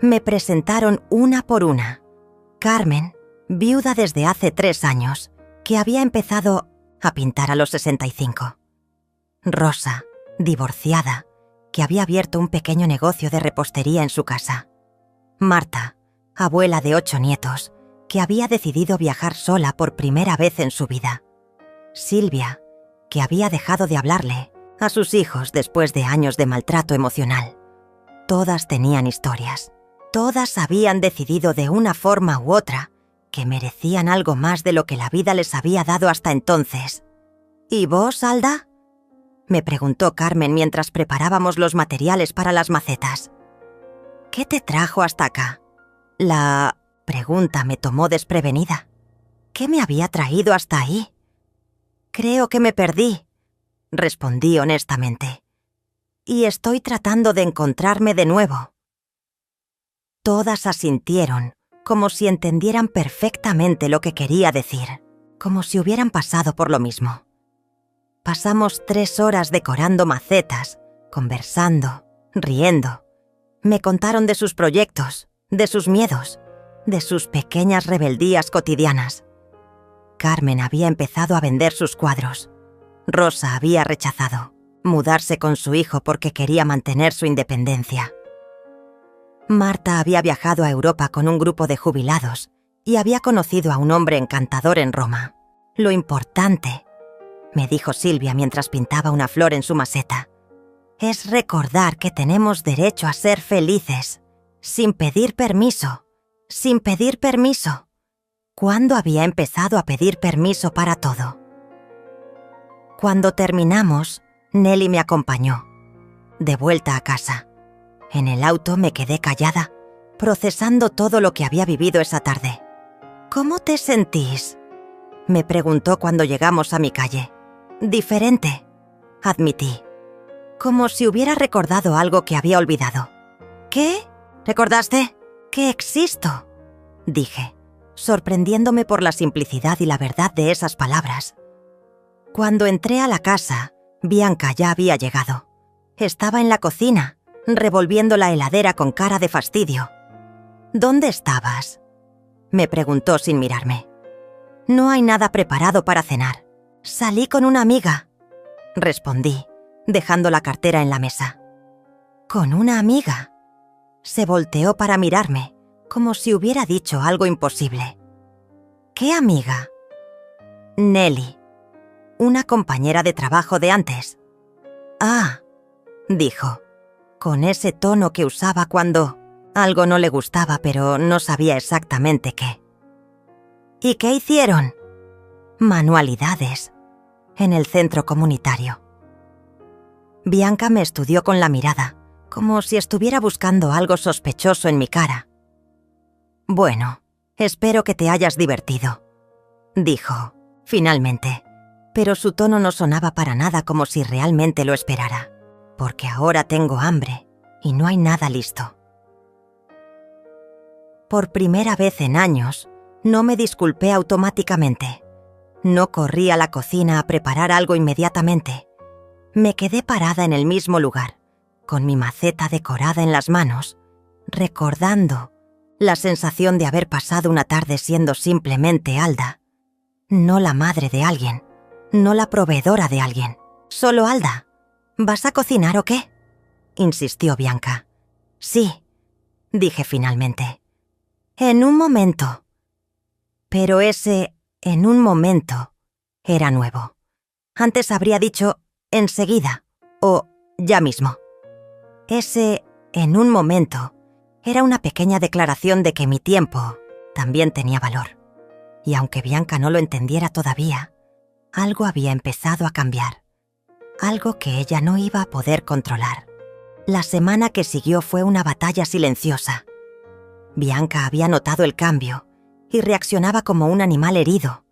A: Me presentaron una por una. Carmen, viuda desde hace 3 años, que había empezado a pintar a los 65. Rosa, divorciada, que había abierto un pequeño negocio de repostería en su casa. Marta, abuela de 8 nietos, que había decidido viajar sola por primera vez en su vida. Silvia, que había dejado de hablarle a sus hijos después de años de maltrato emocional. Todas tenían historias. Todas habían decidido de una forma u otra que merecían algo más de lo que la vida les había dado hasta entonces. «¿Y vos, Alda?», me preguntó Carmen mientras preparábamos los materiales para las macetas. «¿Qué te trajo hasta acá?». La pregunta me tomó desprevenida. ¿Qué me había traído hasta ahí? «Creo que me perdí», respondí honestamente. «Y estoy tratando de encontrarme de nuevo». Todas asintieron, como si entendieran perfectamente lo que quería decir, como si hubieran pasado por lo mismo. Pasamos 3 horas decorando macetas, conversando, riendo. Me contaron de sus proyectos, de sus miedos, de sus pequeñas rebeldías cotidianas. Carmen había empezado a vender sus cuadros. Rosa había rechazado mudarse con su hijo porque quería mantener su independencia. Marta había viajado a Europa con un grupo de jubilados y había conocido a un hombre encantador en Roma. Lo importante, me dijo Silvia mientras pintaba una flor en su maceta, es recordar que tenemos derecho a ser felices, sin pedir permiso, sin pedir permiso. ¿Cuándo había empezado a pedir permiso para todo? Cuando terminamos, Nelly me acompañó. De vuelta a casa. En el auto me quedé callada, procesando todo lo que había vivido esa tarde. «¿Cómo te sentís?», me preguntó cuando llegamos a mi calle. «Diferente», admití. Como si hubiera recordado algo que había olvidado. «¿Qué? ¿Recordaste? ¡Que existo!», dije, sorprendiéndome por la simplicidad y la verdad de esas palabras. Cuando entré a la casa, Bianca ya había llegado. Estaba en la cocina, revolviendo la heladera con cara de fastidio. «¿Dónde estabas?», me preguntó sin mirarme. «No hay nada preparado para cenar. Salí con una amiga», respondí, dejando la cartera en la mesa. «¿Con una amiga?». Se volteó para mirarme, como si hubiera dicho algo imposible. «¿Qué amiga?». «Nelly, una compañera de trabajo de antes». «Ah», dijo, con ese tono que usaba cuando algo no le gustaba, pero no sabía exactamente qué. «¿Y qué hicieron?». «Manualidades, en el centro comunitario». Bianca me estudió con la mirada, como si estuviera buscando algo sospechoso en mi cara. «Bueno, espero que te hayas divertido», dijo, finalmente, pero su tono no sonaba para nada como si realmente lo esperara, porque ahora tengo hambre y no hay nada listo. Por primera vez en años, no me disculpé automáticamente. No corrí a la cocina a preparar algo inmediatamente. Me quedé parada en el mismo lugar, con mi maceta decorada en las manos, recordando la sensación de haber pasado una tarde siendo simplemente Alda. No la madre de alguien, no la proveedora de alguien, solo Alda. «¿Vas a cocinar o qué?», insistió Bianca. «Sí», dije finalmente. «En un momento». Pero ese «en un momento» era nuevo. Antes habría dicho «enseguida» o «ya mismo». Ese «en un momento» era una pequeña declaración de que mi tiempo también tenía valor. Y aunque Bianca no lo entendiera todavía, algo había empezado a cambiar. Algo que ella no iba a poder controlar. La semana que siguió fue una batalla silenciosa. Bianca había notado el cambio y reaccionaba como un animal herido,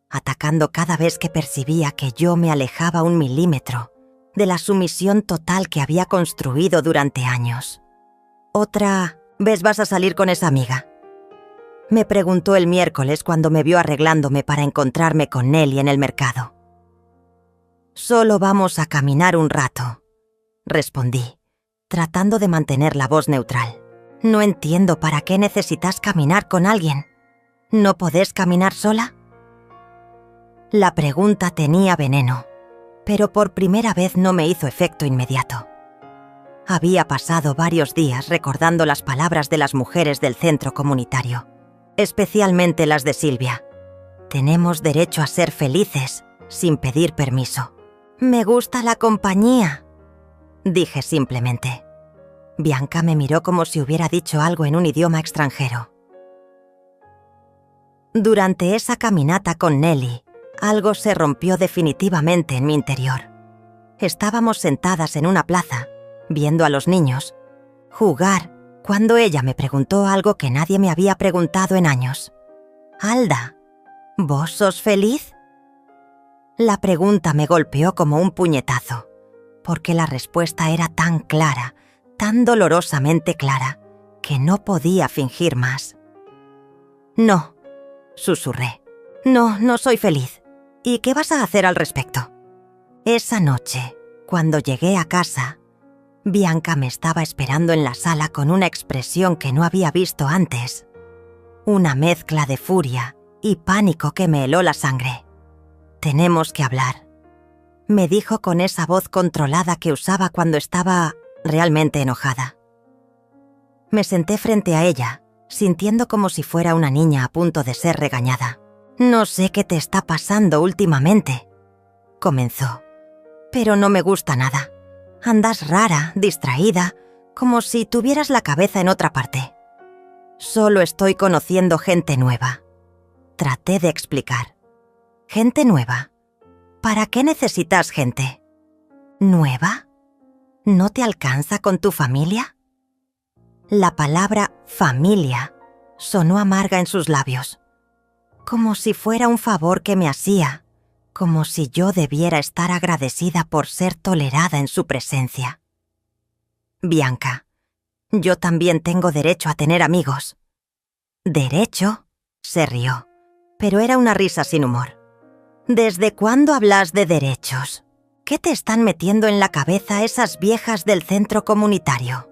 A: atacando cada vez que percibía que yo me alejaba 1 milímetro de la sumisión total que había construido durante años. «¿Otra vez vas a salir con esa amiga?», me preguntó el miércoles cuando me vio arreglándome para encontrarme con Nelly en el mercado. «Solo vamos a caminar un rato», respondí, tratando de mantener la voz neutral. «No entiendo para qué necesitas caminar con alguien. ¿No podés caminar sola?». La pregunta tenía veneno, pero por primera vez no me hizo efecto inmediato. Había pasado varios días recordando las palabras de las mujeres del centro comunitario, especialmente las de Silvia. «Tenemos derecho a ser felices sin pedir permiso». «Me gusta la compañía», dije simplemente. Bianca me miró como si hubiera dicho algo en un idioma extranjero. Durante esa caminata con Nelly, algo se rompió definitivamente en mi interior. Estábamos sentadas en una plaza, viendo a los niños jugar, cuando ella me preguntó algo que nadie me había preguntado en años. «Alda, ¿vos sos feliz?». La pregunta me golpeó como un puñetazo, porque la respuesta era tan clara, tan dolorosamente clara, que no podía fingir más. «No», susurré. No soy feliz. ¿Y qué vas a hacer al respecto?». Esa noche, cuando llegué a casa, Bianca me estaba esperando en la sala con una expresión que no había visto antes. Una mezcla de furia y pánico que me heló la sangre. «Tenemos que hablar», me dijo con esa voz controlada que usaba cuando estaba realmente enojada. Me senté frente a ella, sintiendo como si fuera una niña a punto de ser regañada. «No sé qué te está pasando últimamente», comenzó, «pero no me gusta nada. Andas rara, distraída, como si tuvieras la cabeza en otra parte». «Solo estoy conociendo gente nueva», traté de explicar. «¿Gente nueva? ¿Para qué necesitas gente?». ¿Nueva? ¿No te alcanza con tu familia? La palabra familia sonó amarga en sus labios, como si fuera un favor que me hacía, como si yo debiera estar agradecida por ser tolerada en su presencia. Bianca, yo también tengo derecho a tener amigos. ¿Derecho? Se rió, pero era una risa sin humor. ¿Desde cuándo hablas de derechos? ¿Qué te están metiendo en la cabeza esas viejas del centro comunitario?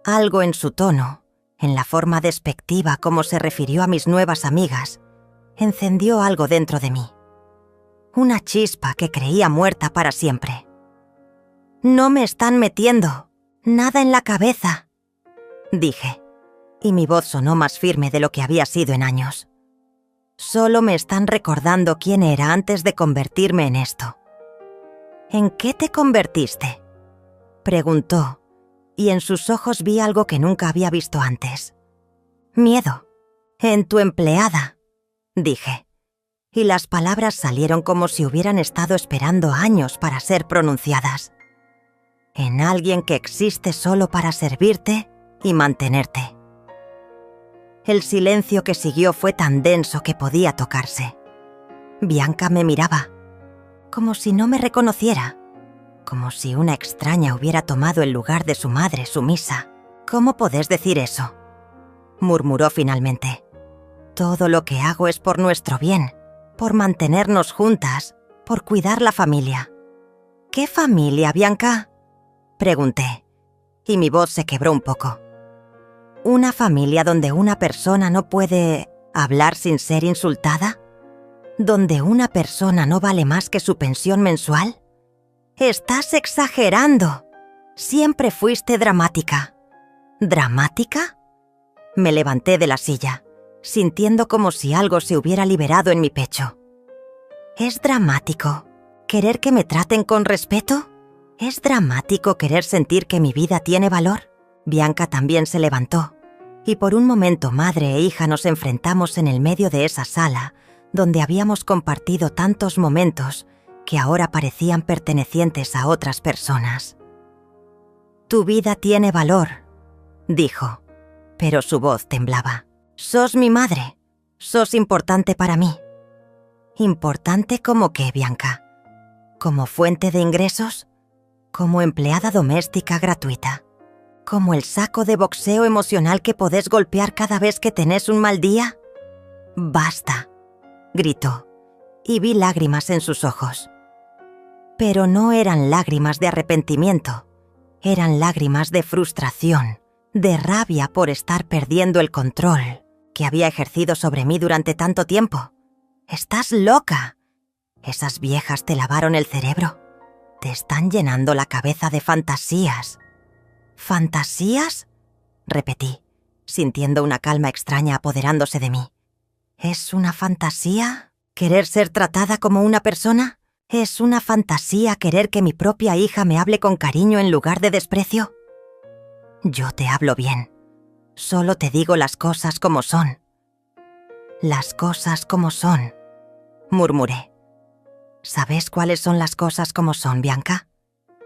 A: Algo en su tono, en la forma despectiva como se refirió a mis nuevas amigas, encendió algo dentro de mí. Una chispa que creía muerta para siempre. «No me están metiendo nada en la cabeza», dije, y mi voz sonó más firme de lo que había sido en años. «Solo me están recordando quién era antes de convertirme en esto». «¿En qué te convertiste?», preguntó, y en sus ojos vi algo que nunca había visto antes. «Miedo. En tu empleada», dije, y las palabras salieron como si hubieran estado esperando años para ser pronunciadas. «En alguien que existe solo para servirte y mantenerte». El silencio que siguió fue tan denso que podía tocarse. Bianca me miraba, como si no me reconociera, como si una extraña hubiera tomado el lugar de su madre sumisa. «¿Cómo podés decir eso?», murmuró finalmente. «Todo lo que hago es por nuestro bien, por mantenernos juntas, por cuidar la familia». «¿Qué familia, Bianca?», pregunté, y mi voz se quebró un poco. «¿Una familia donde una persona no puede hablar sin ser insultada? ¿Donde una persona no vale más que su pensión mensual? Estás exagerando. Siempre fuiste dramática». «¿Dramática?». Me levanté de la silla, sintiendo como si algo se hubiera liberado en mi pecho. ¿Es dramático querer que me traten con respeto? ¿Es dramático querer sentir que mi vida tiene valor? Bianca también se levantó, y por un momento madre e hija nos enfrentamos en el medio de esa sala, donde habíamos compartido tantos momentos que ahora parecían pertenecientes a otras personas. «Tu vida tiene valor», dijo, pero su voz temblaba. «Sos mi madre. Sos importante para mí». «¿Importante como qué, Bianca? ¿Como fuente de ingresos? ¿Como empleada doméstica gratuita? ¿Como el saco de boxeo emocional que podés golpear cada vez que tenés un mal día?» «Basta», gritó, y vi lágrimas en sus ojos. Pero no eran lágrimas de arrepentimiento, eran lágrimas de frustración, de rabia por estar perdiendo el control que había ejercido sobre mí durante tanto tiempo. «Estás loca. Esas viejas te lavaron el cerebro. Te están llenando la cabeza de fantasías». «¿Fantasías?», repetí, sintiendo una calma extraña apoderándose de mí. ¿Es una fantasía querer ser tratada como una persona? ¿Es una fantasía querer que mi propia hija me hable con cariño en lugar de desprecio? Yo te hablo bien. Solo te digo las cosas como son. «Las cosas como son», murmuré. ¿Sabes cuáles son las cosas como son, Bianca?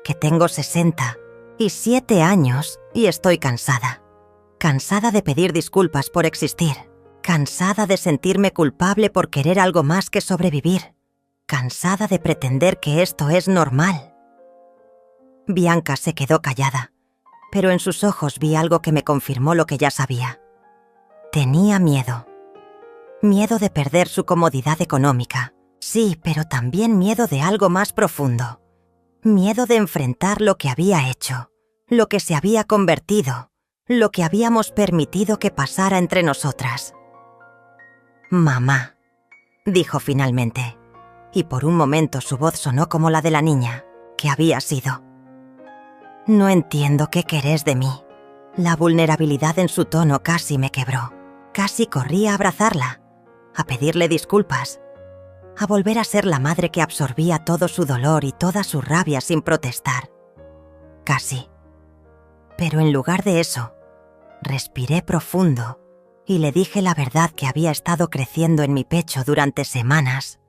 A: Que tengo 67 años y estoy cansada. Cansada de pedir disculpas por existir. Cansada de sentirme culpable por querer algo más que sobrevivir. Cansada de pretender que esto es normal. Bianca se quedó callada, pero en sus ojos vi algo que me confirmó lo que ya sabía. Tenía miedo. Miedo de perder su comodidad económica. Sí, pero también miedo de algo más profundo. Miedo de enfrentar lo que había hecho, lo que se había convertido, lo que habíamos permitido que pasara entre nosotras. «Mamá», dijo finalmente, y por un momento su voz sonó como la de la niña que había sido. «No entiendo qué querés de mí». La vulnerabilidad en su tono casi me quebró. Casi corrí a abrazarla, a pedirle disculpas, a volver a ser la madre que absorbía todo su dolor y toda su rabia sin protestar. Casi. Pero en lugar de eso, respiré profundo y le dije la verdad que había estado creciendo en mi pecho durante semanas.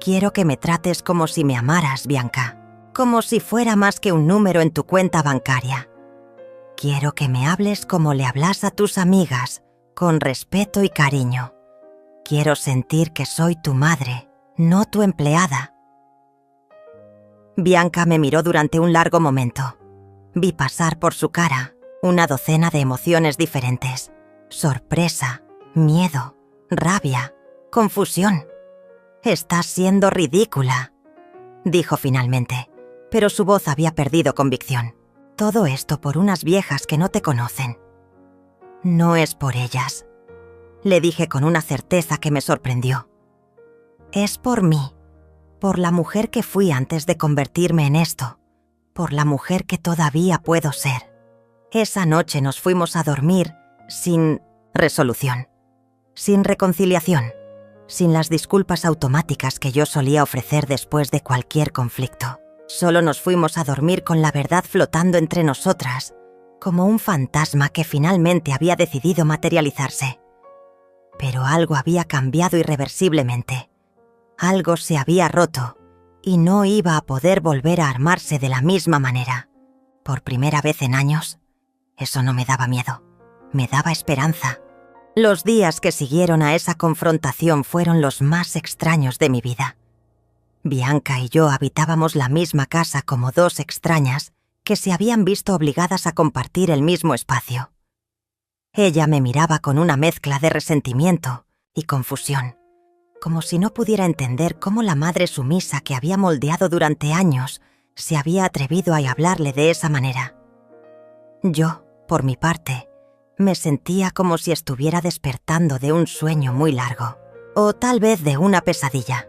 A: Quiero que me trates como si me amaras, Bianca, como si fuera más que un número en tu cuenta bancaria. Quiero que me hables como le hablas a tus amigas, con respeto y cariño. Quiero sentir que soy tu madre, no tu empleada. Bianca me miró durante un largo momento. Vi pasar por su cara una docena de emociones diferentes: sorpresa, miedo, rabia, confusión. «Estás siendo ridícula», dijo finalmente, pero su voz había perdido convicción. «Todo esto por unas viejas que no te conocen». «No es por ellas», le dije con una certeza que me sorprendió. «Es por mí, por la mujer que fui antes de convertirme en esto, por la mujer que todavía puedo ser». Esa noche nos fuimos a dormir sin resolución, sin reconciliación, sin las disculpas automáticas que yo solía ofrecer después de cualquier conflicto. Solo nos fuimos a dormir con la verdad flotando entre nosotras, como un fantasma que finalmente había decidido materializarse. Pero algo había cambiado irreversiblemente. Algo se había roto y no iba a poder volver a armarse de la misma manera. Por primera vez en años, eso no me daba miedo, me daba esperanza. Los días que siguieron a esa confrontación fueron los más extraños de mi vida. Bianca y yo habitábamos la misma casa como dos extrañas que se habían visto obligadas a compartir el mismo espacio. Ella me miraba con una mezcla de resentimiento y confusión, como si no pudiera entender cómo la madre sumisa que había moldeado durante años se había atrevido a hablarle de esa manera. Yo, por mi parte, me sentía como si estuviera despertando de un sueño muy largo, o tal vez de una pesadilla.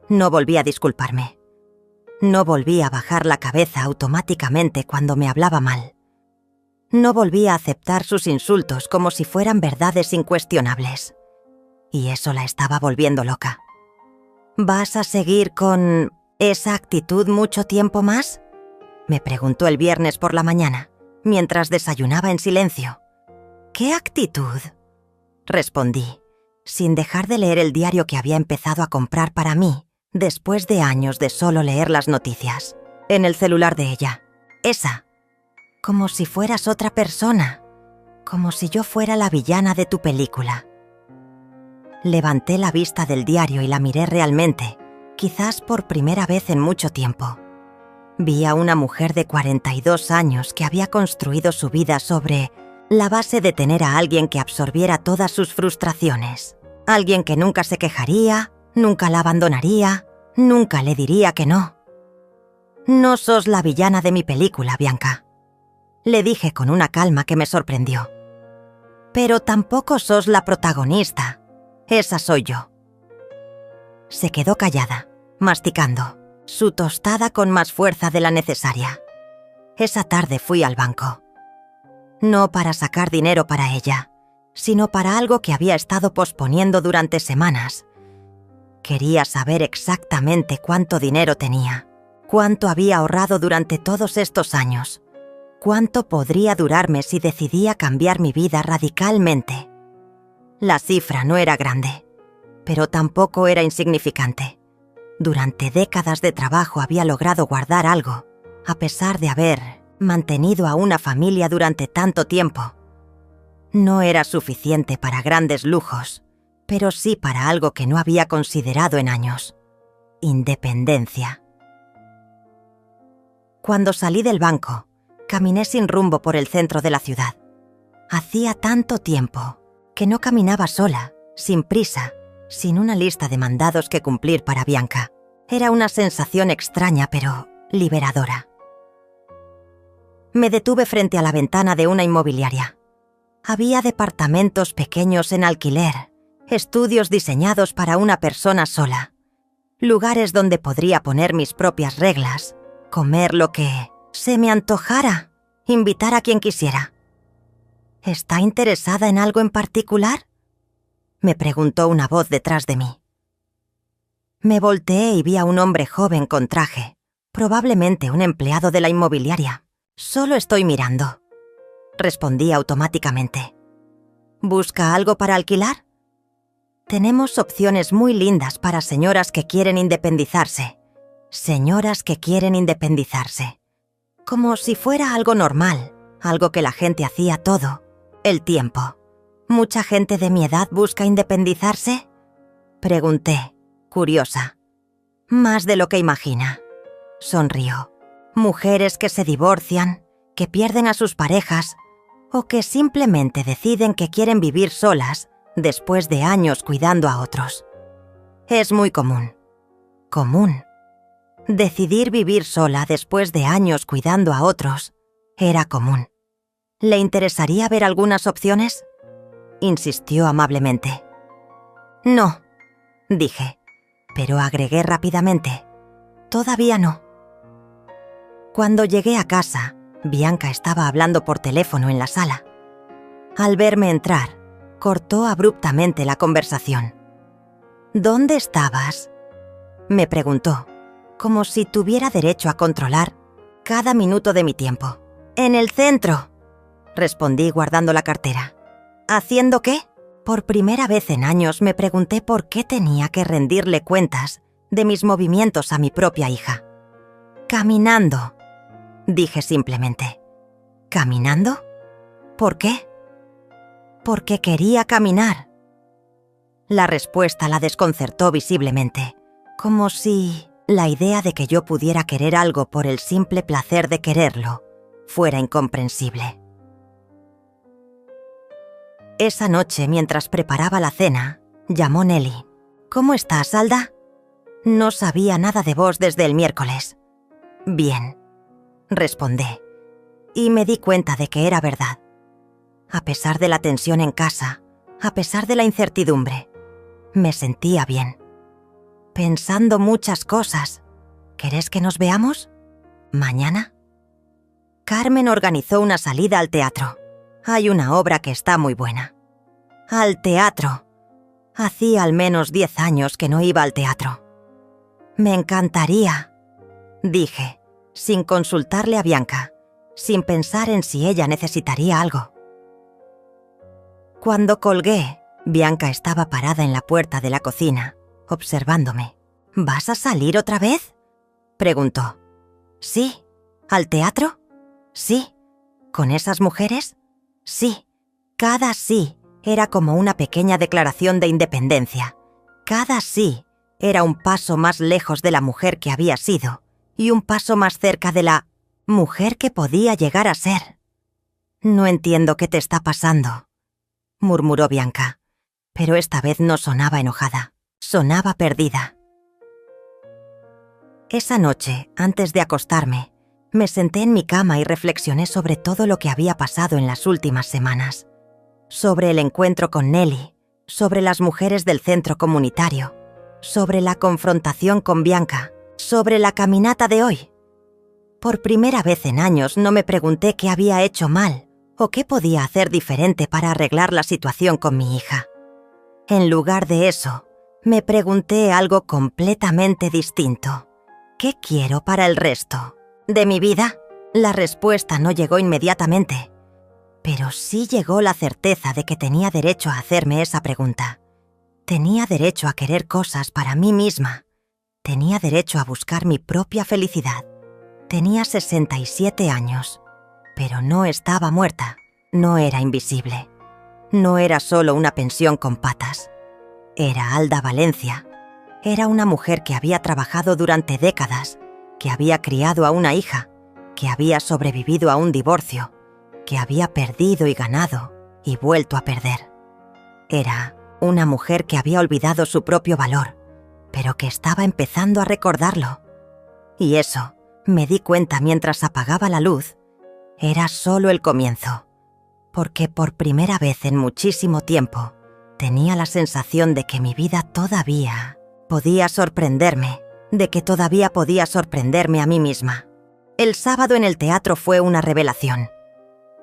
A: No volví a disculparme. No volví a bajar la cabeza automáticamente cuando me hablaba mal. No volví a aceptar sus insultos como si fueran verdades incuestionables. Y eso la estaba volviendo loca. «¿Vas a seguir con esa actitud mucho tiempo más?», me preguntó el viernes por la mañana, mientras desayunaba en silencio. «¿Qué actitud?», respondí, sin dejar de leer el diario que había empezado a comprar para mí, después de años de solo leer las noticias, en el celular de ella. «Esa. Como si fueras otra persona, como si yo fuera la villana de tu película». Levanté la vista del diario y la miré realmente, quizás por primera vez en mucho tiempo. Vi a una mujer de 42 años que había construido su vida sobre la base de tener a alguien que absorbiera todas sus frustraciones. Alguien que nunca se quejaría, nunca la abandonaría, nunca le diría que no. «No sos la villana de mi película, Bianca», le dije con una calma que me sorprendió. «Pero tampoco sos la protagonista. Esa soy yo». Se quedó callada, masticando su tostada con más fuerza de la necesaria. Esa tarde fui al banco. No para sacar dinero para ella, sino para algo que había estado posponiendo durante semanas. Quería saber exactamente cuánto dinero tenía, cuánto había ahorrado durante todos estos años, cuánto podría durarme si decidía cambiar mi vida radicalmente. La cifra no era grande, pero tampoco era insignificante. Durante décadas de trabajo había logrado guardar algo, a pesar de haber mantenido a una familia durante tanto tiempo. No era suficiente para grandes lujos, pero sí para algo que no había considerado en años: independencia. Cuando salí del banco, caminé sin rumbo por el centro de la ciudad. Hacía tanto tiempo que no caminaba sola, sin prisa, sin una lista de mandados que cumplir para Bianca. Era una sensación extraña, pero liberadora. Me detuve frente a la ventana de una inmobiliaria. Había departamentos pequeños en alquiler, estudios diseñados para una persona sola, lugares donde podría poner mis propias reglas, comer lo que se me antojara, invitar a quien quisiera. ¿Está interesada en algo en particular?, me preguntó una voz detrás de mí. Me volteé y vi a un hombre joven con traje, probablemente un empleado de la inmobiliaria. «Solo estoy mirando», respondí automáticamente. «¿Busca algo para alquilar?». Tenemos opciones muy lindas para señoras que quieren independizarse. Señoras que quieren independizarse. Como si fuera algo normal, algo que la gente hacía todo el tiempo. ¿Mucha gente de mi edad busca independizarse?, pregunté, curiosa. Más de lo que imagina, sonrió. Mujeres que se divorcian, que pierden a sus parejas o que simplemente deciden que quieren vivir solas después de años cuidando a otros. Es muy común. Común. Decidir vivir sola después de años cuidando a otros era común. ¿Le interesaría ver algunas opciones?, insistió amablemente. No, dije, pero agregué rápidamente. Todavía no. Cuando llegué a casa, Bianca estaba hablando por teléfono en la sala. Al verme entrar, cortó abruptamente la conversación. ¿Dónde estabas?, me preguntó, como si tuviera derecho a controlar cada minuto de mi tiempo. En el centro, respondí guardando la cartera. ¿Haciendo qué? Por primera vez en años me pregunté por qué tenía que rendirle cuentas de mis movimientos a mi propia hija. Caminando, dije simplemente. ¿Caminando? ¿Por qué? Porque quería caminar. La respuesta la desconcertó visiblemente, como si la idea de que yo pudiera querer algo por el simple placer de quererlo fuera incomprensible. Esa noche, mientras preparaba la cena, llamó Nelly. ¿Cómo estás, Alda? No sabía nada de vos desde el miércoles. Bien, respondí, y me di cuenta de que era verdad. A pesar de la tensión en casa, a pesar de la incertidumbre, me sentía bien. Pensando muchas cosas. ¿Querés que nos veamos? ¿Mañana? Carmen organizó una salida al teatro. Hay una obra que está muy buena. Al teatro. Hacía al menos 10 años que no iba al teatro. Me encantaría, dije, sin consultarle a Bianca, sin pensar en si ella necesitaría algo. Cuando colgué, Bianca estaba parada en la puerta de la cocina, observándome. ¿Vas a salir otra vez?, preguntó. Sí. ¿Al teatro? Sí. ¿Con esas mujeres? Sí. Cada sí era como una pequeña declaración de independencia. Cada sí era un paso más lejos de la mujer que había sido y un paso más cerca de la mujer que podía llegar a ser. No entiendo qué te está pasando, murmuró Bianca, pero esta vez no sonaba enojada, sonaba perdida. Esa noche, antes de acostarme, me senté en mi cama y reflexioné sobre todo lo que había pasado en las últimas semanas. Sobre el encuentro con Nelly, sobre las mujeres del centro comunitario, sobre la confrontación con Bianca, sobre la caminata de hoy. Por primera vez en años no me pregunté qué había hecho mal o qué podía hacer diferente para arreglar la situación con mi hija. En lugar de eso, me pregunté algo completamente distinto. ¿Qué quiero para el resto de mi vida? La respuesta no llegó inmediatamente, pero sí llegó la certeza de que tenía derecho a hacerme esa pregunta. Tenía derecho a querer cosas para mí misma. Tenía derecho a buscar mi propia felicidad. Tenía 67 años, pero no estaba muerta, no era invisible. No era solo una pensión con patas. Era Alda Valencia. Era una mujer que había trabajado durante décadas, que había criado a una hija, que había sobrevivido a un divorcio, que había perdido y ganado y vuelto a perder. Era una mujer que había olvidado su propio valor, pero que estaba empezando a recordarlo. Y eso, me di cuenta mientras apagaba la luz, era solo el comienzo, porque por primera vez en muchísimo tiempo tenía la sensación de que mi vida todavía podía sorprenderme, de que todavía podía sorprenderme a mí misma. El sábado en el teatro fue una revelación.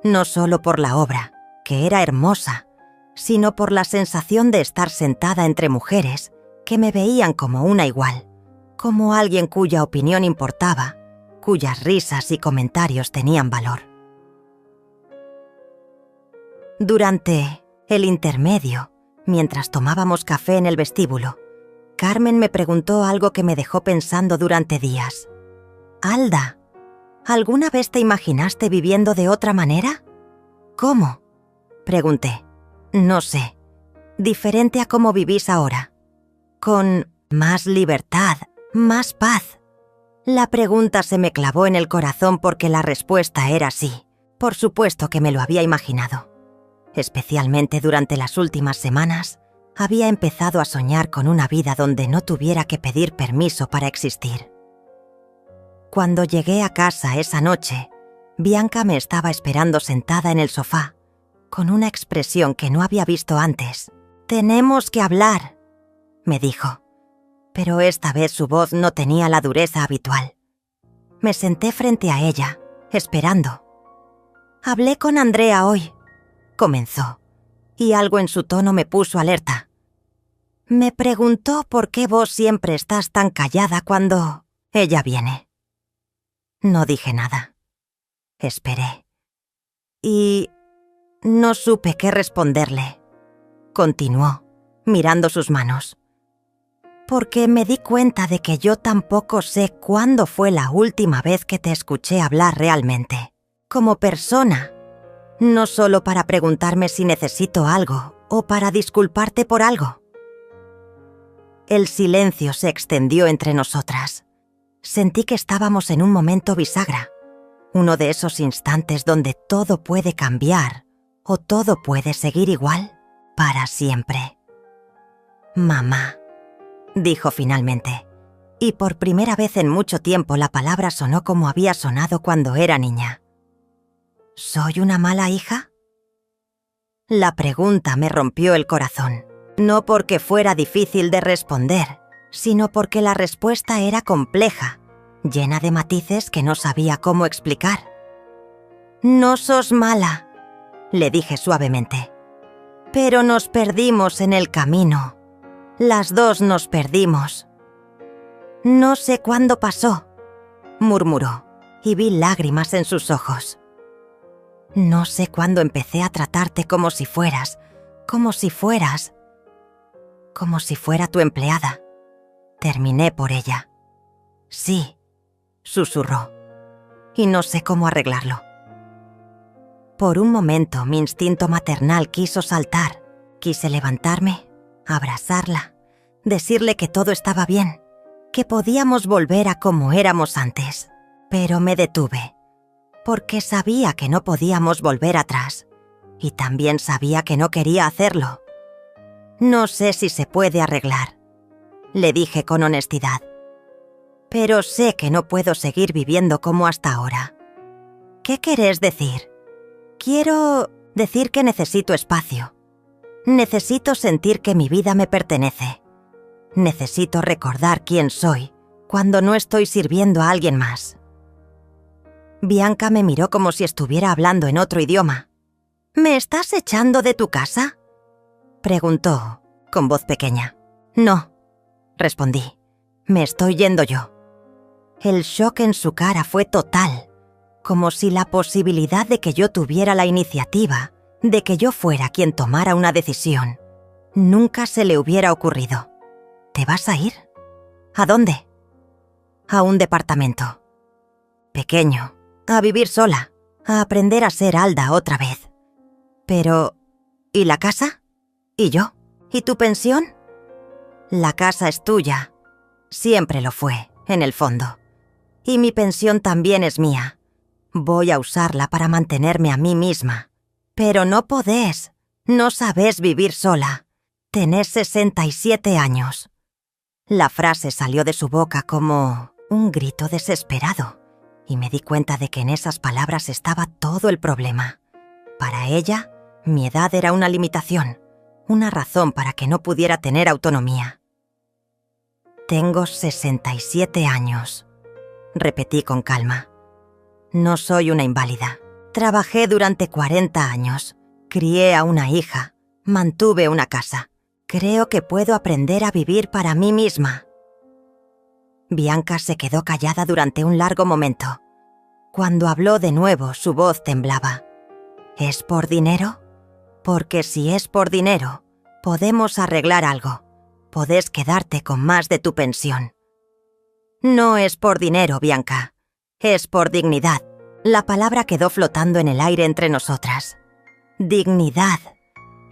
A: No solo por la obra, que era hermosa, sino por la sensación de estar sentada entre mujeres que me veían como una igual, como alguien cuya opinión importaba, cuyas risas y comentarios tenían valor. Durante el intermedio, Mientras tomábamos café en el vestíbulo, Carmen me preguntó algo que me dejó pensando durante días. «Alda, ¿alguna vez te imaginaste viviendo de otra manera?» «¿Cómo?», pregunté. «No sé. Diferente a cómo vivís ahora. Con más libertad, más paz». La pregunta se me clavó en el corazón porque la respuesta era sí. Por supuesto que me lo había imaginado. Especialmente durante las últimas semanas, había empezado a soñar con una vida donde no tuviera que pedir permiso para existir. Cuando llegué a casa esa noche, Bianca me estaba esperando sentada en el sofá, con una expresión que no había visto antes. «Tenemos que hablar», me dijo, pero esta vez su voz no tenía la dureza habitual. Me senté frente a ella, esperando. «Hablé con Andrea hoy», comenzó, y algo en su tono me puso alerta. «Me preguntó por qué vos siempre estás tan callada cuando ella viene». No dije nada. Esperé. Y no supe qué responderle. Continuó, mirando sus manos. «Porque me di cuenta de que yo tampoco sé cuándo fue la última vez que te escuché hablar realmente, como persona, no solo para preguntarme si necesito algo o para disculparte por algo». El silencio se extendió entre nosotras. Sentí que estábamos en un momento bisagra, uno de esos instantes donde todo puede cambiar o todo puede seguir igual para siempre. «Mamá», dijo finalmente, y por primera vez en mucho tiempo la palabra sonó como había sonado cuando era niña. «¿Soy una mala hija?». La pregunta me rompió el corazón, no porque fuera difícil de responder, sino porque la respuesta era compleja, llena de matices que no sabía cómo explicar. «No sos mala», le dije suavemente, «pero nos perdimos en el camino. Las dos nos perdimos». «No sé cuándo pasó», murmuró, y vi lágrimas en sus ojos. «No sé cuándo empecé a tratarte como si fuera tu empleada. Terminé por ella». «Sí», susurró, «y no sé cómo arreglarlo». Por un momento mi instinto maternal quiso saltar. Quise levantarme, abrazarla, decirle que todo estaba bien, que podíamos volver a como éramos antes. Pero me detuve, porque sabía que no podíamos volver atrás, y también sabía que no quería hacerlo. «No sé si se puede arreglar», le dije con honestidad, «pero sé que no puedo seguir viviendo como hasta ahora». «¿Qué querés decir?». «Quiero decir que necesito espacio. Necesito sentir que mi vida me pertenece. Necesito recordar quién soy cuando no estoy sirviendo a alguien más». Bianca me miró como si estuviera hablando en otro idioma. «¿Me estás echando de tu casa?», preguntó, con voz pequeña. «No», respondí. «Me estoy yendo yo». El shock en su cara fue total, como si la posibilidad de que yo tuviera la iniciativa, de que yo fuera quien tomara una decisión, nunca se le hubiera ocurrido. «¿Te vas a ir?». «¿A dónde?». «A un departamento. Pequeño, a vivir sola, a aprender a ser Alda otra vez». «Pero, ¿y la casa? ¿Y yo? ¿Y tu pensión?». «La casa es tuya. Siempre lo fue, en el fondo. Y mi pensión también es mía. Voy a usarla para mantenerme a mí misma. Pero no podés. No sabés vivir sola. Tenés 67 años». La frase salió de su boca como un grito desesperado, y me di cuenta de que en esas palabras estaba todo el problema. Para ella, mi edad era una limitación, una razón para que no pudiera tener autonomía. «Tengo 67 años», repetí con calma. «No soy una inválida. Trabajé durante 40 años. Crié a una hija. Mantuve una casa. Creo que puedo aprender a vivir para mí misma». Bianca se quedó callada durante un largo momento. Cuando habló de nuevo, su voz temblaba. «¿Es por dinero? Porque si es por dinero, Podemos arreglar algo. Podés quedarte con más de tu pensión. No es por dinero, Bianca. Es por dignidad. La palabra quedó flotando en el aire entre nosotras. Dignidad.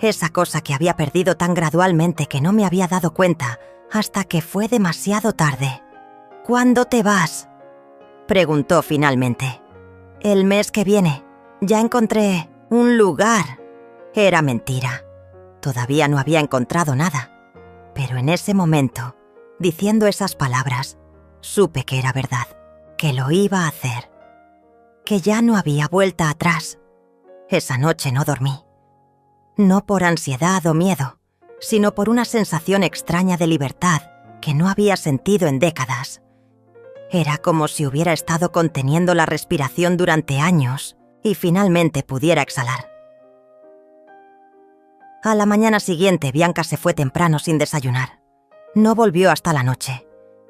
A: Esa cosa que había perdido tan gradualmente que no me había dado cuenta hasta que fue demasiado tarde. ¿Cuándo te vas?, preguntó finalmente. El mes que viene. Ya encontré un lugar. Era mentira. Todavía no había encontrado nada. Pero en ese momento, diciendo esas palabras, supe que era verdad, que lo iba a hacer, que ya no había vuelta atrás. Esa noche no dormí. No por ansiedad o miedo, sino por una sensación extraña de libertad que no había sentido en décadas. Era como si hubiera estado conteniendo la respiración durante años y finalmente pudiera exhalar. A la mañana siguiente, Bianca se fue temprano sin desayunar. No volvió hasta la noche,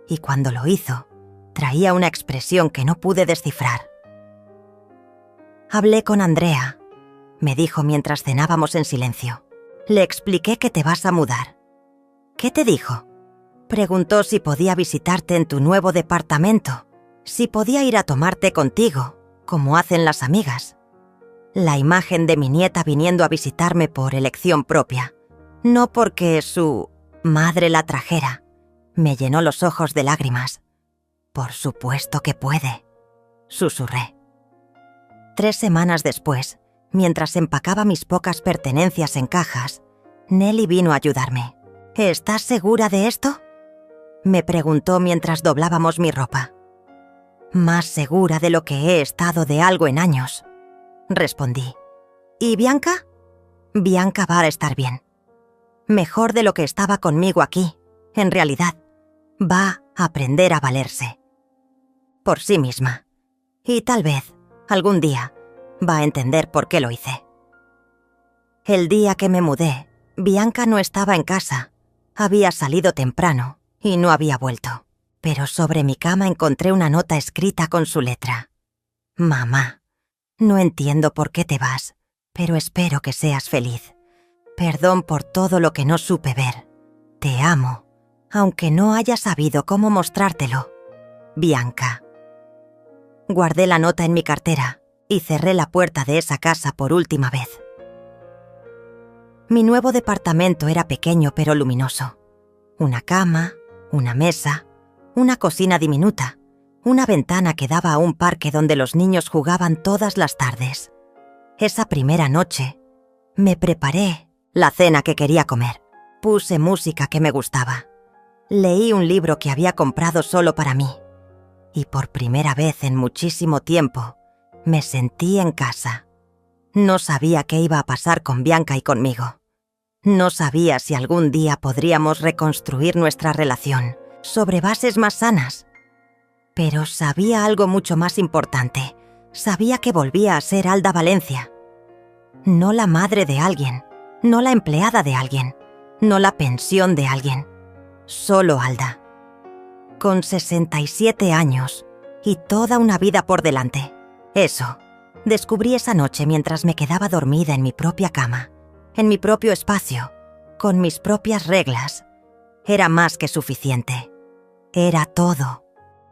A: y cuando lo hizo, traía una expresión que no pude descifrar. Hablé con Andrea, me dijo mientras cenábamos en silencio. Le expliqué que te vas a mudar. ¿Qué te dijo? Preguntó si podía visitarte en tu nuevo departamento, si podía ir a tomarte contigo, como hacen las amigas. La imagen de mi nieta viniendo a visitarme por elección propia, no porque su madre la trajera, me llenó los ojos de lágrimas. Por supuesto que puede, susurré. 3 semanas después, mientras empacaba mis pocas pertenencias en cajas, Nelly vino a ayudarme. ¿Estás segura de esto?, me preguntó mientras doblábamos mi ropa. Más segura de lo que he estado de algo en años, respondí. ¿Y Bianca? Bianca va a estar bien. Mejor de lo que estaba conmigo aquí, en realidad. Va a aprender a valerse. Por sí misma. Y tal vez, algún día, va a entender por qué lo hice. El día que me mudé, Bianca no estaba en casa. Había salido temprano y no había vuelto. Pero sobre mi cama encontré una nota escrita con su letra. Mamá, no entiendo por qué te vas, pero espero que seas feliz. Perdón por todo lo que no supe ver. Te amo, aunque no haya sabido cómo mostrártelo. Bianca. Guardé la nota en mi cartera y cerré la puerta de esa casa por última vez. Mi nuevo departamento era pequeño pero luminoso. Una cama, una mesa, una cocina diminuta, una ventana que daba a un parque donde los niños jugaban todas las tardes. Esa primera noche, me preparé la cena que quería comer. Puse música que me gustaba. Leí un libro que había comprado solo para mí. Y por primera vez en muchísimo tiempo, me sentí en casa. No sabía qué iba a pasar con Bianca y conmigo. No sabía si algún día podríamos reconstruir nuestra relación sobre bases más sanas. Pero sabía algo mucho más importante. Sabía que volvía a ser Alda Valencia. No la madre de alguien, no la empleada de alguien, no la pensión de alguien. Solo Alda. Con 67 años y toda una vida por delante. Eso, descubrí esa noche mientras me quedaba dormida en mi propia cama, en mi propio espacio, con mis propias reglas. Era más que suficiente. Era todo.